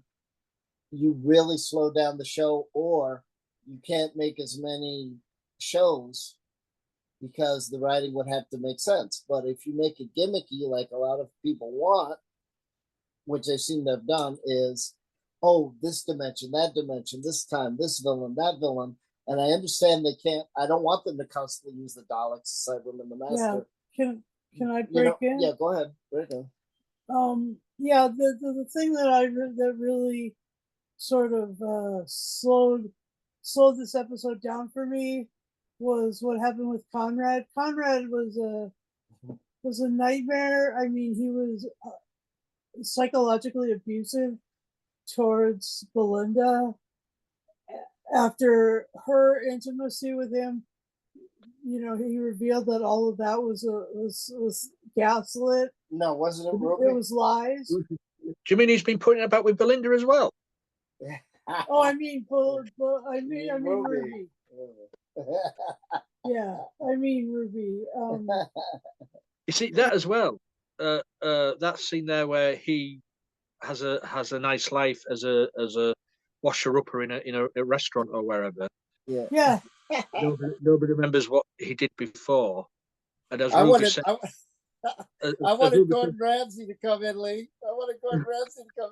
you really slow down the show or you can't make as many shows because the writing would have to make sense. But if you make it gimmicky, like a lot of people want, which they seem to have done, is, oh, this dimension, this time, this villain, that villain. And I understand they can't. I don't want them to constantly use the Daleks, the Cybermen, the Master. Yeah. Can I break in? Yeah, go ahead. Break in. Yeah, the thing that that really sort of slowed this episode down for me was what happened with Conrad. Conrad was a nightmare. I mean, he was psychologically abusive towards Belinda. After her intimacy with him, he revealed that all of that was gaslit. No, wasn't it Ruby? It was lies. Do you mean he's been putting it about with Belinda as well? Oh, I mean, Ruby. Yeah, I mean Ruby. You see that as well. That scene there where he has a nice life as a washer upper in a restaurant or wherever. Yeah. Nobody remembers what he did before. And as I Ruby said, I wanted Gordon Ramsay to come in, Lee. I wanted Gordon Ramsay to come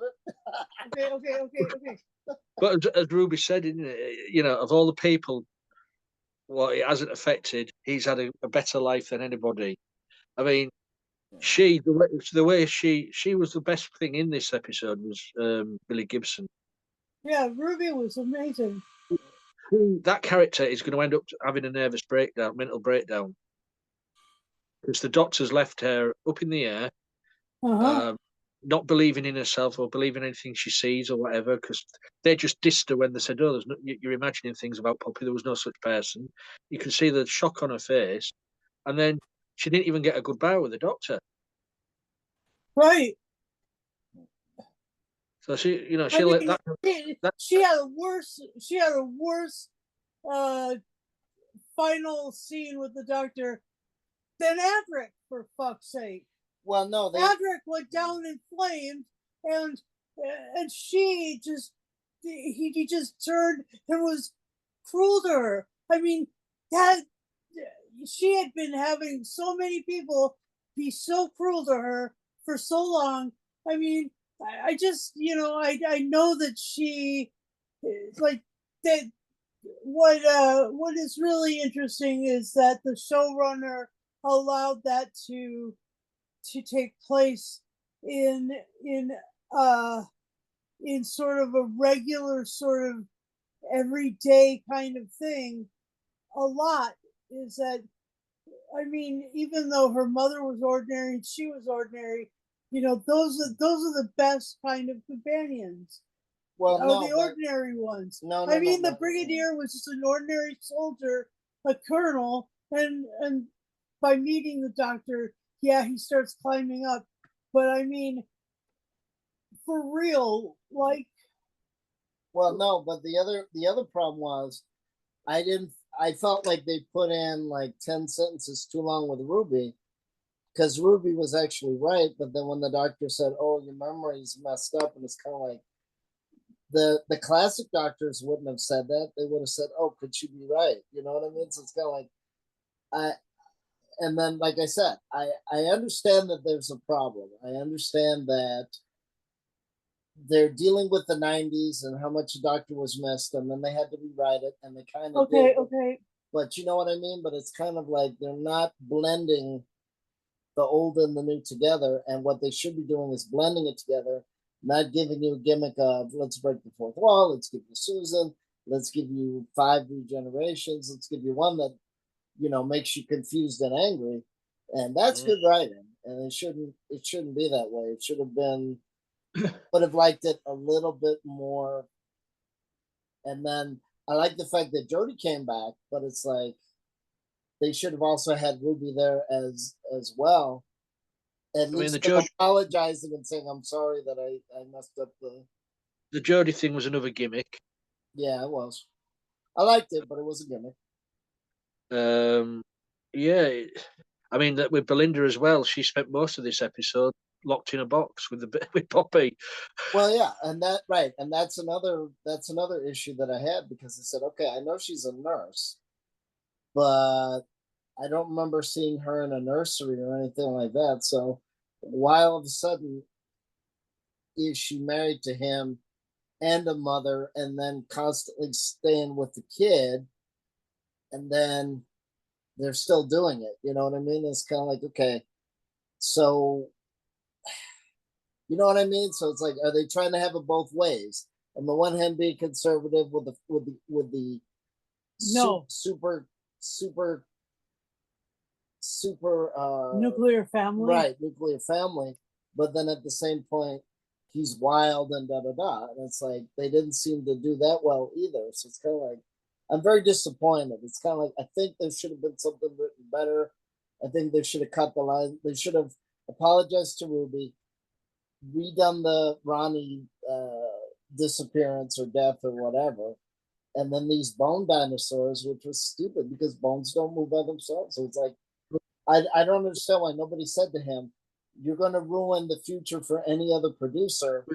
in. Okay. But as Ruby said, of all the people, what it hasn't affected, he's had a better life than anybody. I mean, the way she was the best thing in this episode was Billy Gibson. Yeah, Ruby was amazing. That character is going to end up having a nervous breakdown, mental breakdown, because the doctor's left her up in the air, not believing in herself or believing anything she sees or whatever, because they just dissed her when they said, "Oh, you're imagining things about Poppy. There was no such person." You can see the shock on her face, and then she didn't even get a goodbye with the doctor. Right. So she had a worse final scene with the doctor than Adric, for fuck's sake. Well, no, Adric went down in flames, and he just turned and was cruel to her. I mean, that she had been having so many people be so cruel to her for so long. I mean, I just, I know that she, like, that what is really interesting is that the showrunner allowed that to take place in sort of a regular, sort of everyday kind of thing. A lot is that, I mean, even though her mother was ordinary and she was ordinary, those are the best kind of companions. Well, the ordinary ones. The brigadier was just an ordinary soldier, a colonel, and by meeting the doctor, yeah, he starts climbing up. But I mean, for real, like. Well, no, but the other problem was, I felt like they put in like 10 sentences too long with Ruby, because Ruby was actually right. But then when the doctor said, "Oh, your memory's messed up," and it's kind of like, the classic doctors wouldn't have said that. They would have said, "Oh, could she be right?" You know what I mean? So it's kind of like, and then, like I said, I understand that there's a problem. I understand that they're dealing with the 90s and how much the doctor was missed, and then they had to rewrite it, and they kind of did. Okay. But you know what I mean? But it's kind of like they're not blending the old and the new together, and what they should be doing is blending it together, not giving you a gimmick of, let's break the fourth wall, let's give you Susan, let's give you 5 regenerations, let's give you one that, makes you confused and angry. And that's good writing. And it shouldn't be that way. It should have been, would have liked it a little bit more. And then I like the fact that Jodie came back, but it's like they should have also had Ruby there as well. At least apologizing and saying, "I'm sorry that I messed up the Jodie thing was another gimmick. Yeah, it was. I liked it, but it was a gimmick. Yeah, I mean, that with Belinda as well. She spent most of this episode locked in a box with Poppy. Well, yeah, and that's another issue that I had, because I said, okay, I know she's a nurse, but I don't remember seeing her in a nursery or anything like that. So why all of a sudden is she married to him and a mother, and then constantly staying with the kid, and then they're still doing it. You know what I mean? It's kind of like, okay, so you know what I mean? So it's like, are they trying to have it both ways? On the one hand, being conservative with the No. super Nuclear family. right, nuclear family, but then at the same point he's wild and da da da, and it's like they didn't seem to do that well either. So it's kind of like I'm very disappointed. It's kind of like I think there should have been something written better. I think they should have cut the line. They should have apologized to Ruby, redone the Ronnie disappearance or death or whatever, and then these bone dinosaurs, which was stupid because bones don't move by themselves. So it's like I don't understand why nobody said to him, "You're going to ruin the future for any other producer."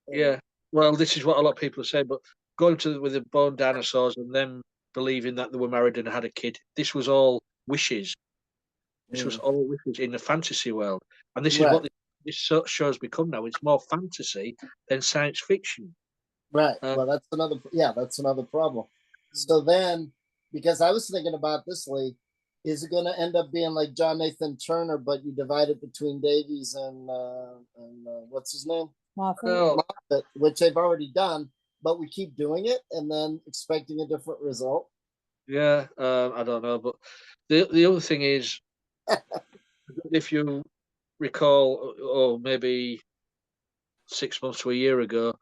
Yeah, well, this is what a lot of people are saying, but going to with the bone dinosaurs and them believing that they were married and had a kid, this was all wishes. This was all wishes in the fantasy world, and this is Right. what this show's become now. It's more fantasy than science fiction. Right. Well, that's another problem. So then, because I was thinking about this, Lee, is it going to end up being like John Nathan Turner, but you divide it between Davies and what's his name? Moffat. Oh, Moffat, which they've already done, but we keep doing it and then expecting a different result. yeah, I don't know, but the other thing is, if you recall, or maybe 6 months to a year ago,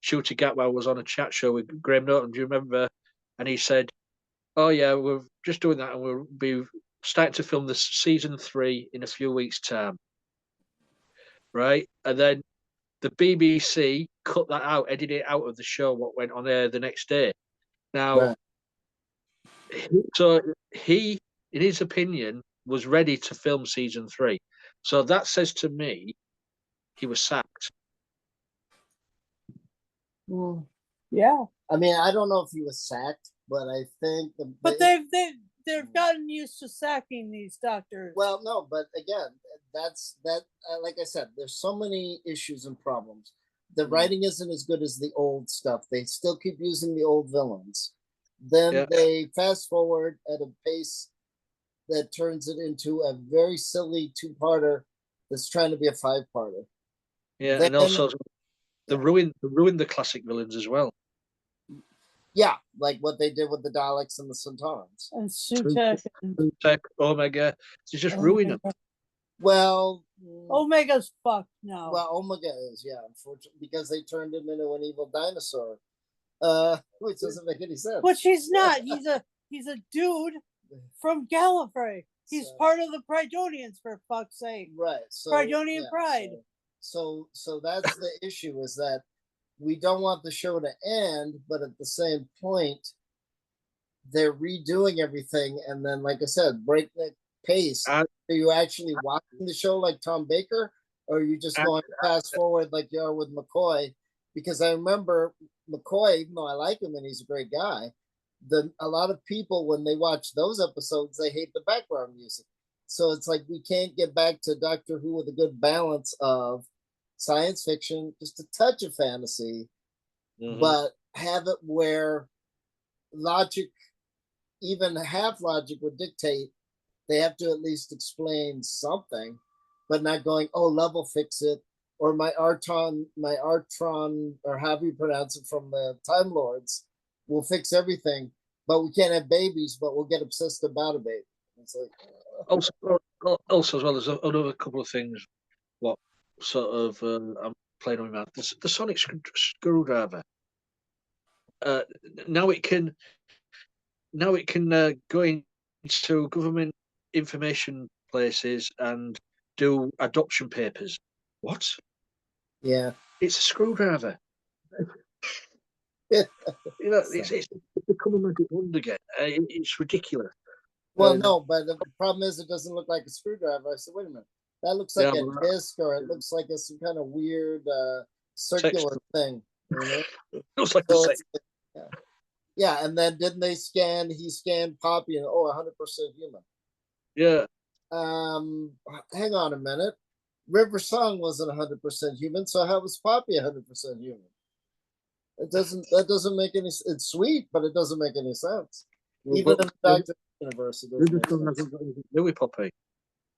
Shooter Gatwa was on a chat show with Graham Norton. Do you remember? And he said, "Oh yeah, we're just doing that, and we'll be starting to film the season 3 in a few weeks' time." Right, and then the BBC cut that out, edited it out of the show. What went on air the next day? Now, Right. so he, in his opinion, was ready to film season 3. So that says to me he was sacked. Yeah. I mean, I don't know if he was sacked, but I think But they've gotten used to sacking these doctors. Well, no, but again, that's that. Like I said, there's so many issues and problems. The writing isn't as good as the old stuff. They still keep using the old villains. Then Yeah. they fast forward at a pace that turns it into a very silly two-parter that's trying to be a five-parter. Yeah, Then, and also they ruined the classic villains as well. yeah, like what they did with the Daleks and the Centaurans. And Sutek. Sutek, Omega, to just ruin them. Well, Omega's fucked now. well, Omega is, yeah, unfortunately, because they turned him into an evil dinosaur. Which doesn't make any sense. Which he's not. He's a dude from Gallifrey. He's part of the Prydonians, for fuck's sake. Right. So Prydonian pride. So that's the issue, is that we don't want the show to end, but at the same point, they're redoing everything, and then, like I said, breakneck pace. Are you actually watching the show like Tom Baker, or are you just going fast forward like you are with McCoy? Because I remember McCoy, even though I like him and he's a great guy, a lot of people, when they watch those episodes, they hate the background music. So it's like we can't get back to Doctor Who with a good balance of science fiction, just a touch of fantasy, but have it where logic, even half logic, would dictate they have to at least explain something, but not going, oh, level fix it, or my Artron, or however you pronounce it, from the Time Lords will fix everything, but we can't have babies, but we'll get obsessed about a baby. It's like also as well, there's another couple of things. What sort of I'm playing on my mouth. The sonic screwdriver. Now it can go into government information places and do adoption papers. What? Yeah, it's a screwdriver. It's become a magic wand again. It's ridiculous. Well, no, but the problem is it doesn't look like a screwdriver. I said, wait a minute, that looks like a disc, or it looks like some kind of weird circular thing. You know? It looks like the same. Yeah, and then didn't they scan? He scanned Poppy, and 100% human. Yeah. Hang on a minute. River Song wasn't 100% human, so how was Poppy 100% human? That doesn't make any. It's sweet, but it doesn't make any sense. Well, Even but in the Doctor universe, it doesn't River make Song sense. hasn't got anything to do with Poppy.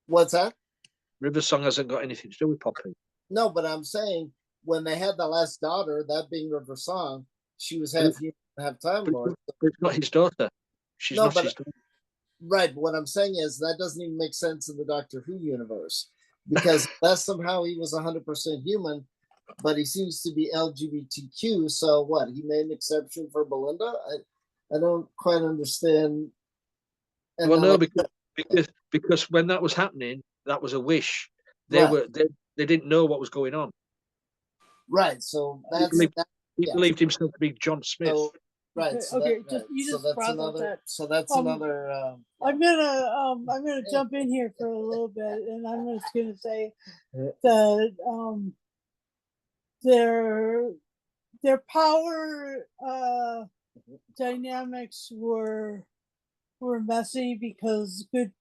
What's that? River Song hasn't got anything to do with Poppy. No, but I'm saying when they had the last daughter, that being River Song, she was But half human, half Time But Lord. it's not his daughter. She's No, not but his daughter. right. But what I'm saying is that doesn't even make sense in the Doctor Who universe because unless somehow he was 100% human, but he seems to be LGBTQ. So what? He made an exception for Belinda. I don't quite understand. And Well, then, no, like, because when that was happening, that was a wish. They right, were they didn't know what was going on. right. So He that's believed, that. he Yeah. believed himself to be John Smith. So right. Okay, So okay, that, just right. you So just that's process another. that. So that's Um, another. I'm gonna jump in here for a little bit, and I'm just gonna say that their power dynamics were messy because good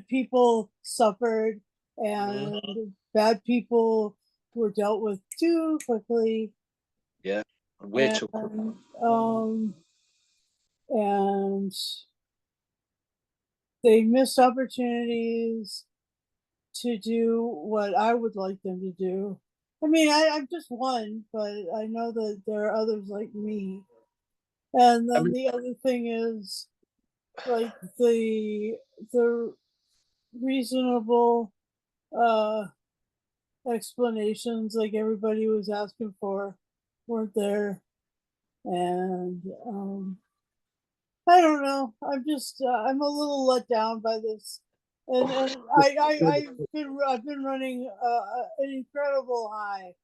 people suffered and bad people were dealt with too quickly. Yeah, way too quick. And they missed opportunities to do what I would like them to do. I mean, I'm just one, but I know that there are others like me. And then the other thing is like the reasonable explanations like everybody was asking for weren't there. And I don't know. I'm just I'm a little let down by this. And I've been running an incredible high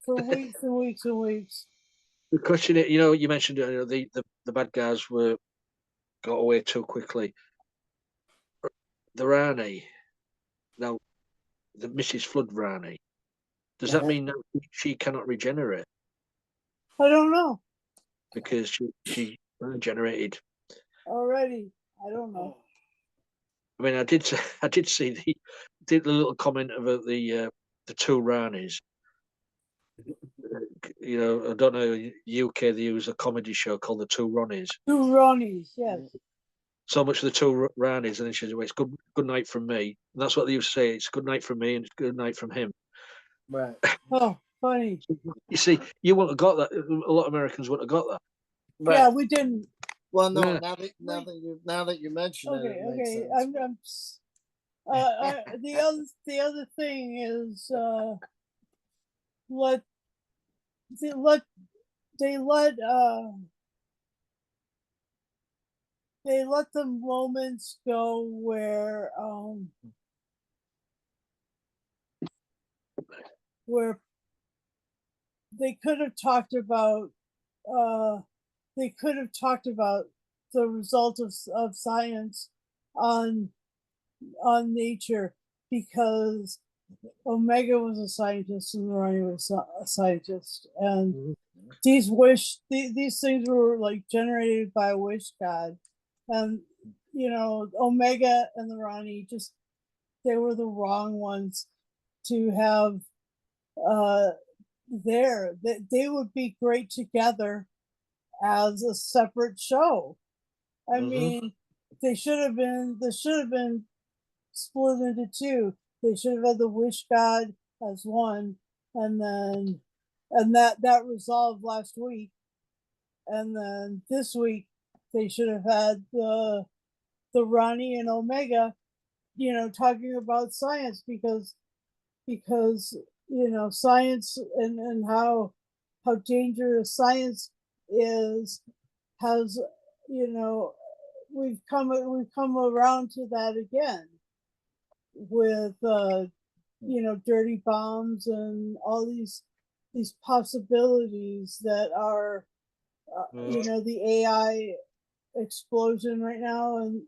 for weeks and weeks and weeks. The question, you mentioned the bad guys got away too quickly. The Rani, now the Mrs. Flood Rani, does that mean that she cannot regenerate I don't know because she regenerated? already. I don't know. I mean, I did see the little comment about the two Ranis. I don't know. UK they use a comedy show called The Two Ronnies. Two Ronnies, yes. So much for the two Ranis, and then she says, "Well, it's good night from me." And that's what they used to say. It's good night from me, and it's good night from him. Right. Oh, funny. You see, you wouldn't have got that. A lot of Americans wouldn't have got that. Right. Yeah, we didn't. Well, no. Yeah. Now that you mention it, it makes sense. The other thing is they let the moments go where they could have talked about the result of science on nature, because Omega was a scientist and Ronnie was a scientist, and these things were like generated by a wish god, and Omega and the Ronnie they were the wrong ones to have there. They would be great together as a separate show. I mean, they should have been split into two. They should have had the wish god as one, and that resolved last week. And then this week they should have had the Ronnie and Omega, talking about science, because science and how dangerous science is has we've come around to that again with dirty bombs and all these possibilities that are the AI explosion right now. And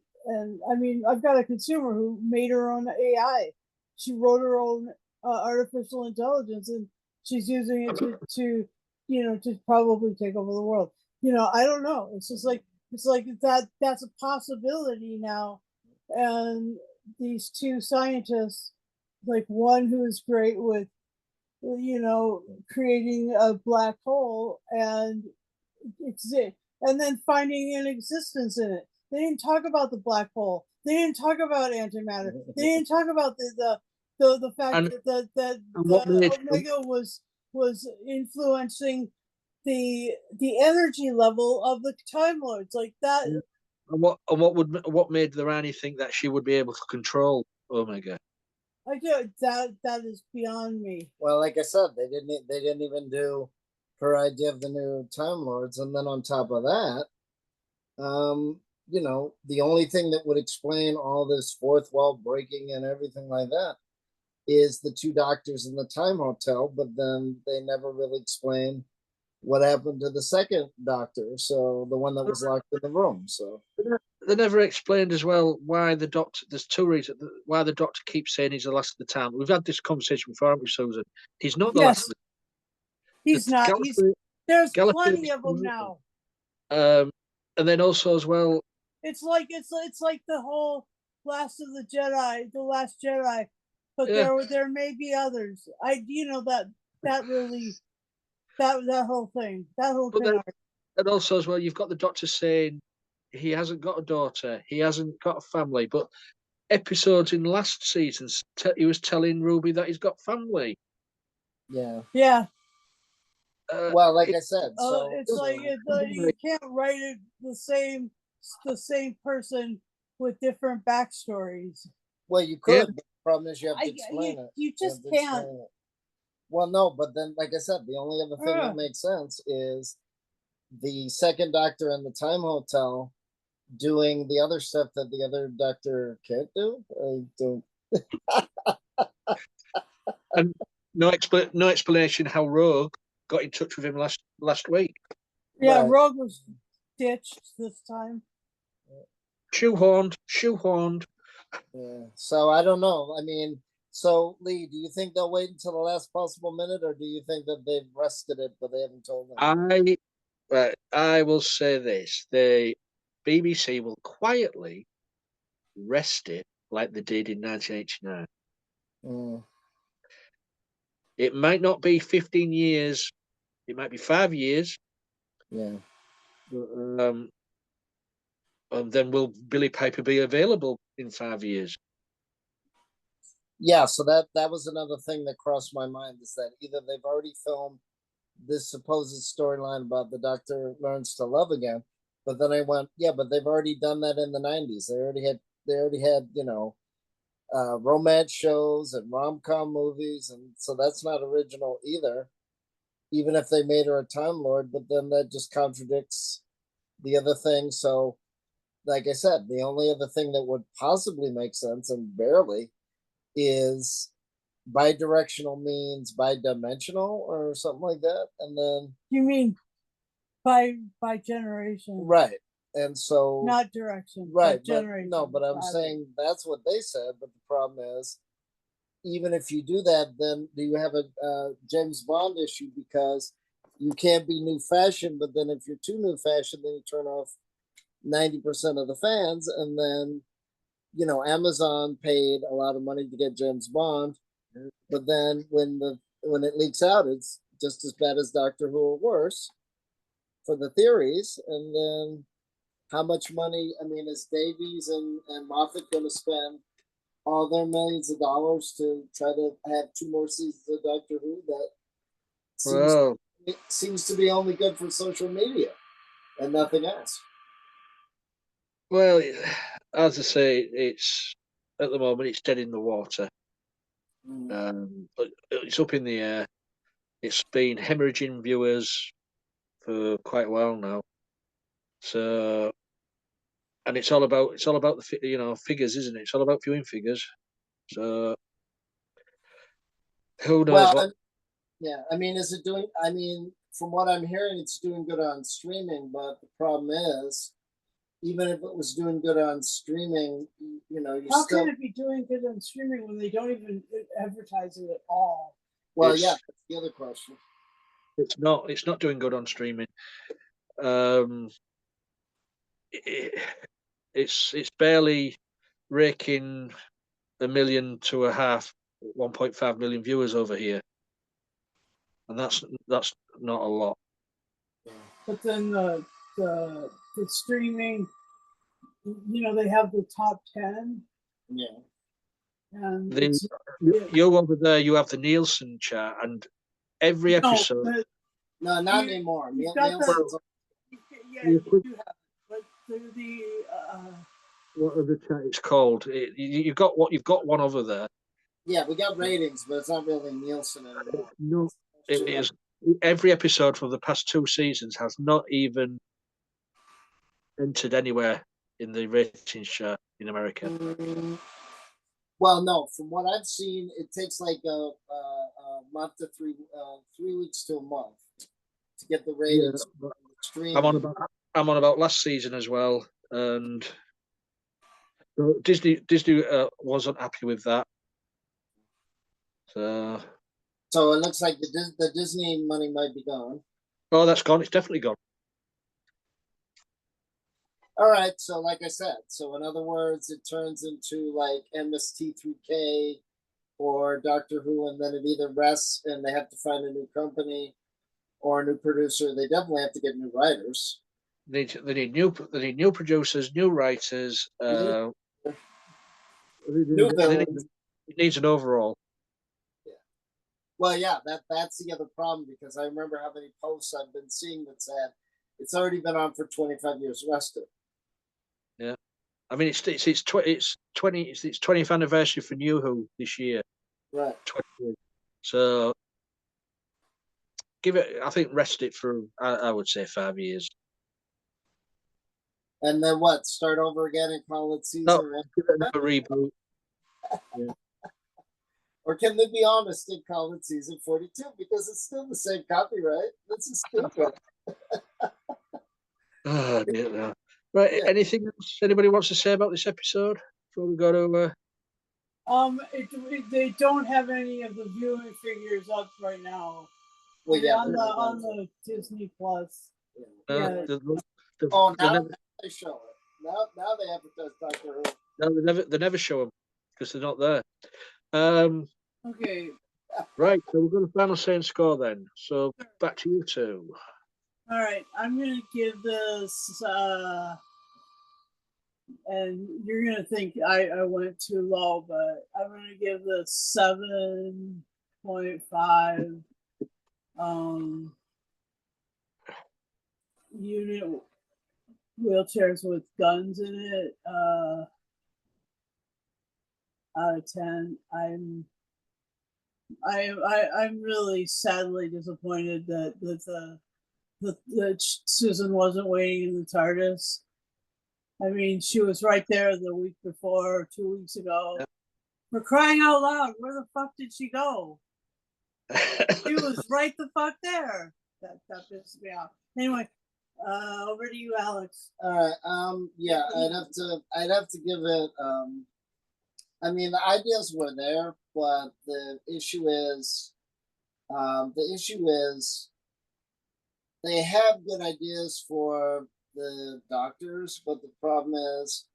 I mean, I've got a consumer who made her own AI. She wrote her own artificial intelligence, and she's using it to probably take over the world. I don't know. It's just like that's a possibility now. And these two scientists like one who is great with, creating a black hole and exist, and then finding an existence in it. They didn't talk about the black hole. They didn't talk about antimatter. They didn't talk about the fact And, that and what the made Omega was influencing the energy level of the Time Lords, like that. and what made the Rani think that she would be able to control Omega? I do that is beyond me. Well, like I said, they didn't even do her idea of the new Time Lords, and then on top of that, the only thing that would explain all this fourth wall breaking and everything like that is the two doctors in the time hotel, but then they never really explain what happened to the second doctor, so the one that was locked in the room. So they never explained as well why the doctor. There's two reasons why the doctor keeps saying he's the last of the time. We've had this conversation before, haven't we, Susan? He's not the last. Of He's not. Gallifrey, There's Gallifrey plenty of them now. And then also as well, it's like the whole Last of the Jedi, the Last Jedi, but there may be others. That really that whole thing. And also as well, you've got the doctor saying he hasn't got a daughter, he hasn't got a family, but episodes in last season, he was telling Ruby that he's got family. Yeah. Well, like I said, so it's like you can't write it the same person with different backstories. Well, you could. But the problem is you have to explain it. You just can't. Well, no, but then, like I said, the only other thing that makes sense is the second doctor in the time hotel doing the other stuff that the other doctor can't do. I don't. And no explanation how Rogue got in touch with him last week. Yeah, right. Rogue was ditched this time. Shoehorned. Yeah. So I don't know. I mean, so Lee, do you think they'll wait until the last possible minute, or do you think that they've rested it but they haven't told them? I will say this: the BBC will quietly rest it like they did in 1989. It might not be 15 years. It might be 5 years. Yeah. And then will Billy Piper be available in 5 years? Yeah, so that was another thing that crossed my mind, is that either they've already filmed this supposed storyline about the Doctor learns to love again, but then I went, yeah, but they've already done that in the 90s. They already had romance shows and rom-com movies, and so that's not original either, even if they made her a Time Lord, but then that just contradicts the other thing. So like I said, the only other thing that would possibly make sense, and barely, is bidirectional means bidimensional or something like that. And then you mean by generation, right? And so not direction, right? Generation. No, but I'm saying that's what they said. But the problem is, even if you do that, then do you have a James Bond issue? Because you can't be new fashion, but then if you're too new fashion, then you turn off 90% of the fans. And then Amazon paid a lot of money to get James Bond, but then when it leaks out, it's just as bad as Doctor Who or worse for the theories. And then how much money, I mean, is Davies and Moffat going to spend all their millions of dollars to try to have 2 more seasons of Doctor Who? That seems to be only good for social media and nothing else. Well, as I say, it's at the moment it's dead in the water. But it's up in the air. It's been hemorrhaging viewers for quite a while now. So, and it's all about the figures, isn't it? It's all about viewing figures. So, who knows what? Yeah, I mean, is it doing? I mean, from what I'm hearing, it's doing good on streaming. But the problem is, even if it was doing good on streaming, how can it be doing good on streaming when they don't even advertise it at all? Well, that's the other question. It's not doing good on streaming. It's barely raking $1 million to $500,000 1.5 million viewers over here, and that's not a lot. But then the streaming, they have the top 10. Yeah. And you over there, you have the Nielsen chart, and every episode. No, not anymore. You You could- do have, but the what other chart it's called? You've got one over there. yeah, we got ratings, but it's not really Nielsen anymore. No, it is. Every episode from the past 2 seasons has not even entered anywhere in the ratings chart in America. Well, no, from what I've seen, it takes like a month to 3 weeks to a month to get the ratings. Yeah, I'm on about last season as well, and so Disney wasn't happy with that. So it looks like the Disney money might be gone. Oh, that's gone. It's definitely gone. All right, so like I said, so in other words, it turns into like MST3K or Doctor Who, and then it either rests and they have to find a new company or a new producer. They definitely have to get new writers. They need new producers, new writers. New villains. It needs an overall. Yeah. Well, yeah, that's the other problem, because I remember how many posts I've been seeing that said it's already been on for 25 years. Rest it. Yeah, I mean it's 20th anniversary for New Who this year. Right. 20 years. So give it. I think rest it for I would say 5 years. And then what? Start over again and call it season? No, give it another reboot. Yeah. Or can they be honest and call it season 42, because it's still the same copyright? This is stupid. Oh, dear. Right. Yeah. Anything else anybody wants to say about this episode before we go to? They don't have any of the viewing figures up right now. Well, yeah, on the Disney Plus. Now they show it. Now they advertise Doctor Who. No, they never show them because they're not there. Okay. Right, so we're going to final say and score then. So back to you two. All right, I'm going to give this, and you're going to think I went too low, but I'm going to give this 7.5 unit wheelchairs with guns in it out of 10. I'm really sadly disappointed that Susan wasn't waiting in the TARDIS. I mean, she was right there the week before, or 2 weeks ago. Yep. For crying out loud, where the fuck did she go? She was right the fuck there. That pisses me off. Anyway, over to you, Alex. All right. Yeah, I'd have to give it. I mean, the ideas were there, but the issue is they have good ideas for the doctors, but the problem is,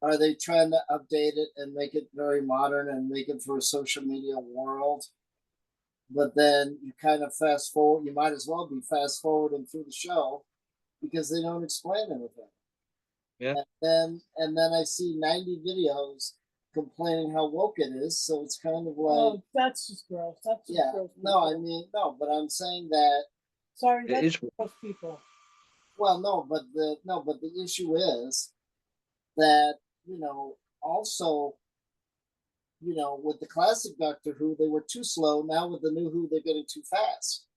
are they trying to update it and make it very modern and make it for a social media world? But then you kind of fast forward. You might as well be fast forwarding through the show because they don't explain anything. Yeah. And then I see 90 videos complaining how woke it is. So it's kind of like, oh, that's just gross. That's just gross. No, I mean, no, but I'm saying that. Sorry, that's gross people. Well, no, but the issue is that, also, with the classic Doctor Who, they were too slow. Now with the new Who, they're getting too fast.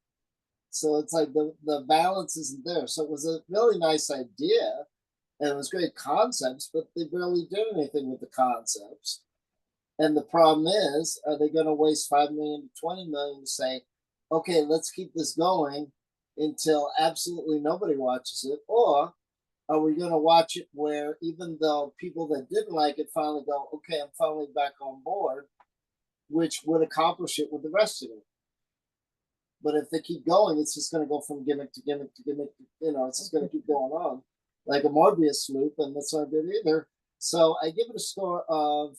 So it's like the balance isn't there. So it was a really nice idea, and it was great concepts, but they barely did anything with the concepts. And the problem is, are they going to waste $5 million to $20 million to say, okay, let's keep this going until absolutely nobody watches it? Or are we going to watch it where even though people that didn't like it finally go, okay, I'm finally back on board, which would accomplish it with the rest of it? But if they keep going, it's just going to go from gimmick to gimmick to gimmick. It's just going to keep going on like a Morbius loop, and that's not good either. So I give it a score of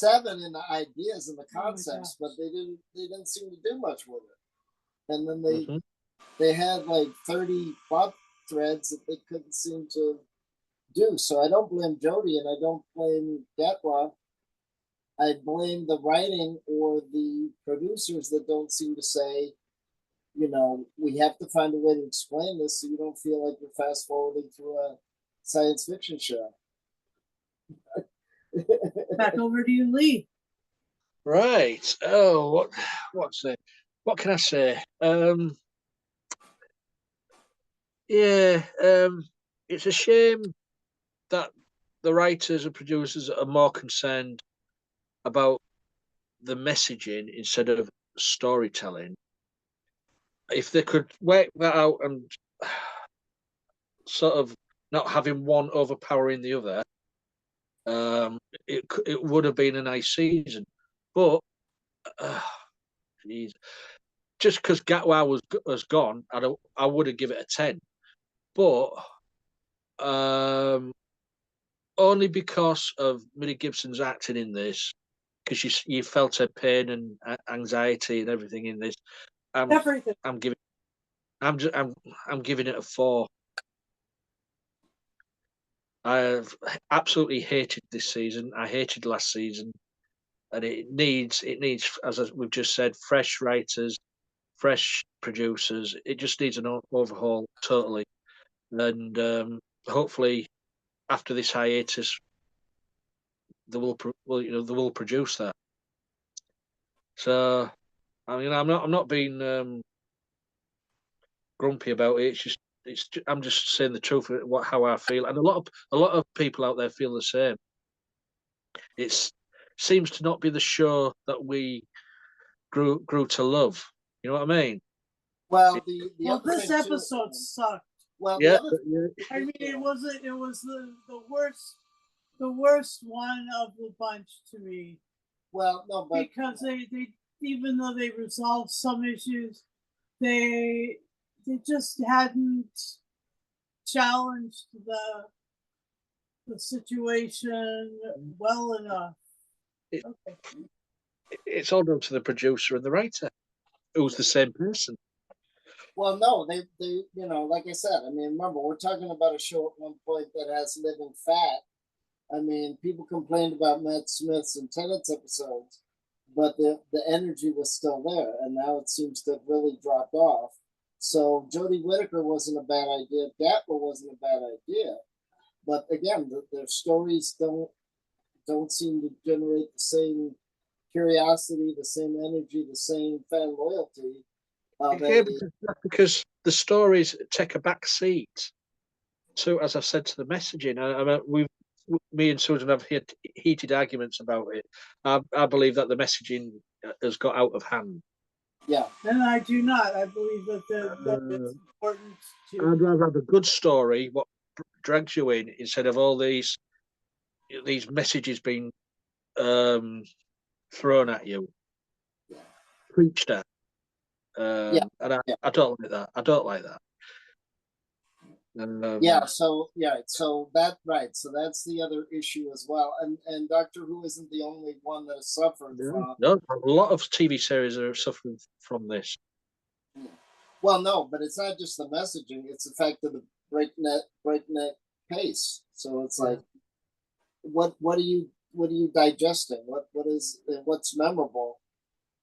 7 in the ideas and the Oh my concepts, but gosh. they didn't seem to do much with it. And then Mhm. they had like 30 plot threads that they couldn't seem to do. So I don't blame Jody and I don't blame Gatwa. I blame the writing or the producers that don't seem to say, you know, we have to find a way to explain this so you don't feel like you're fast forwarding through a science fiction show. Back over to you, Lee. Right. Oh, what can I say? Yeah, it's a shame that the writers and producers are more concerned about the messaging instead of storytelling. If they could work that out and sort of not having one overpowering the other, it would have been a nice season. But geez, just because Gatwa was gone, I would have given it a 10. But only because of Millie Gibson's acting in this, because you felt her pain and anxiety and everything in this. Everything. I'm giving I'm giving it a 4. I've absolutely hated this season. I hated last season, and it needs, as we've just said, fresh writers, fresh producers. It just needs an overhaul totally, and hopefully after this hiatus, they will produce that. So, I mean, I'm not being grumpy about it. I'm just saying the truth of how I feel, and a lot of people out there feel the same. It seems to not be the show that we grew to love. You know what I mean? Well, the Well, other this thing too, episode sucked. well, the Yeah, other I mean, yeah. it was the worst one of the bunch to me, Well, no, but because they even though they resolved some issues, they just hadn't challenged the situation well enough. It- Okay. it's all down to the producer and the writer, who's the same person. well, no, they you know, like I said, I mean, remember we're talking about a show at one point that has living fat. I mean, people complained about Matt Smith's and Tennant's episodes, but the energy was still there, and now it seems to have really dropped off. So Jodie Whittaker wasn't a bad idea. Gatwa wasn't a bad idea, but again, their stories don't seem to generate the same curiosity, the same energy, the same fan loyalty of Yeah, a because the stories take a back seat to, as I've said, to the messaging. I mean, me and Susan have had heated arguments about it. I believe that the messaging has got out of hand. yeah. And I do not. I believe that that Uh, it's important I'd to. rather have a good story, what drags you in, instead of all these messages being um, thrown at you, preached at. Yeah, And yeah, I don't like that. I don't like that. yeah. So yeah, so that right. So that's the other issue as well. And Doctor Who isn't the only one that has suffered from. No, a lot of TV series are suffering from this. Well, no, but it's not just the messaging; it's the fact of the breakneck pace. So it's like, what are you digesting? What's memorable?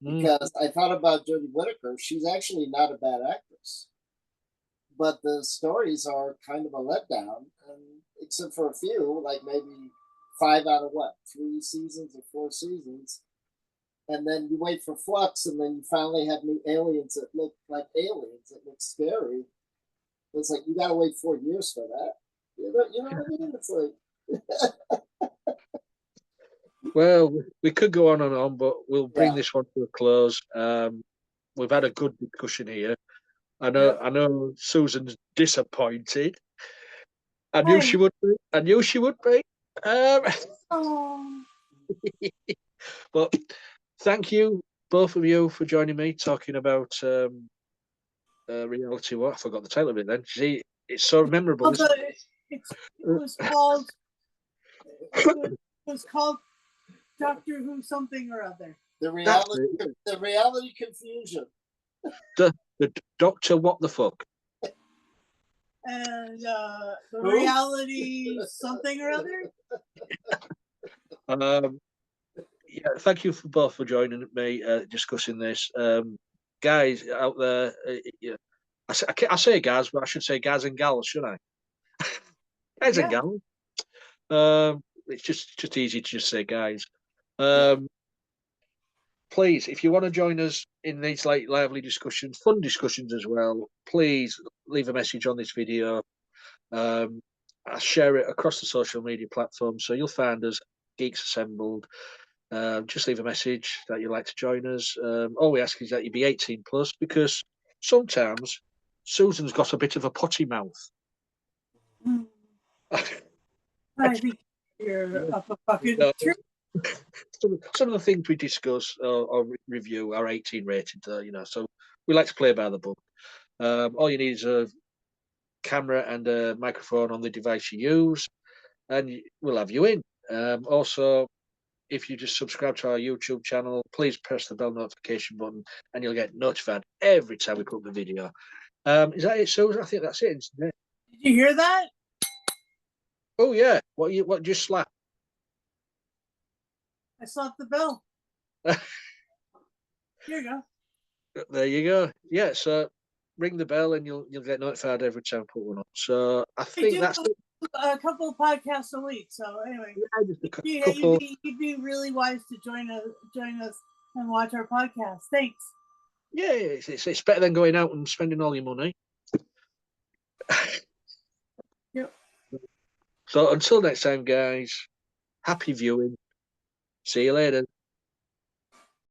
Because I thought about Jodie Whittaker. She's actually not a bad actress, but the stories are kind of a letdown, and except for a few, like maybe 5 out of 3 seasons or 4 seasons, and then you wait for Flux, and then you finally have new aliens that look like aliens that look scary. It's like you got to wait 4 years for that. You know what I mean? It's like, Well, we could go on and on, but we'll bring yeah, this one to a close. We've had a good discussion here. Yep. I know Susan's disappointed. I knew Hey. she would be. I knew she would be. Um, Oh. but thank you, both of you, for joining me talking about reality. What I forgot the title of it. Then see, it's so memorable. Isn't It was called. It was called Doctor Who something or other. The That's reality, it. the reality confusion. The Doctor What the Fuck. And the Who? reality something or other. Yeah, thank you for both for joining me discussing this. Guys out there, yeah, I say guys, but I should say guys and gals, shouldn't I? Guys and Yeah. gals. It's just easy to just say guys. Please, if you want to join us in these like lively discussions, fun discussions as well, please leave a message on this video. I share it across the social media platforms, so you'll find us Geeks Assembled. Just leave a message that you'd like to join us. All we ask is that you be 18 plus, because sometimes Susan's got a bit of a potty mouth. I think you're up a fucking No. tree. Some of the things we discuss or review are 18 rated, so we like to play by the book. All you need is a camera and a microphone on the device you use, and we'll have you in. Also, if you just subscribe to our YouTube channel, please press the bell notification button and you'll get notified every time we put the video. Is that it, Susan? I think that's it, isn't it? Did you hear that? Oh yeah. What just slap? I slapped the bell. Here you go. There you go. Yeah, so ring the bell and you'll get notified every time I put one up. So I think that's it. A couple of podcasts a week. So anyway, Yeah, just a couple. you'd be really wise to join us and watch our podcast. Thanks. Yeah, it's better than going out and spending all your money. Yep. So until next time, guys, happy viewing. See you later.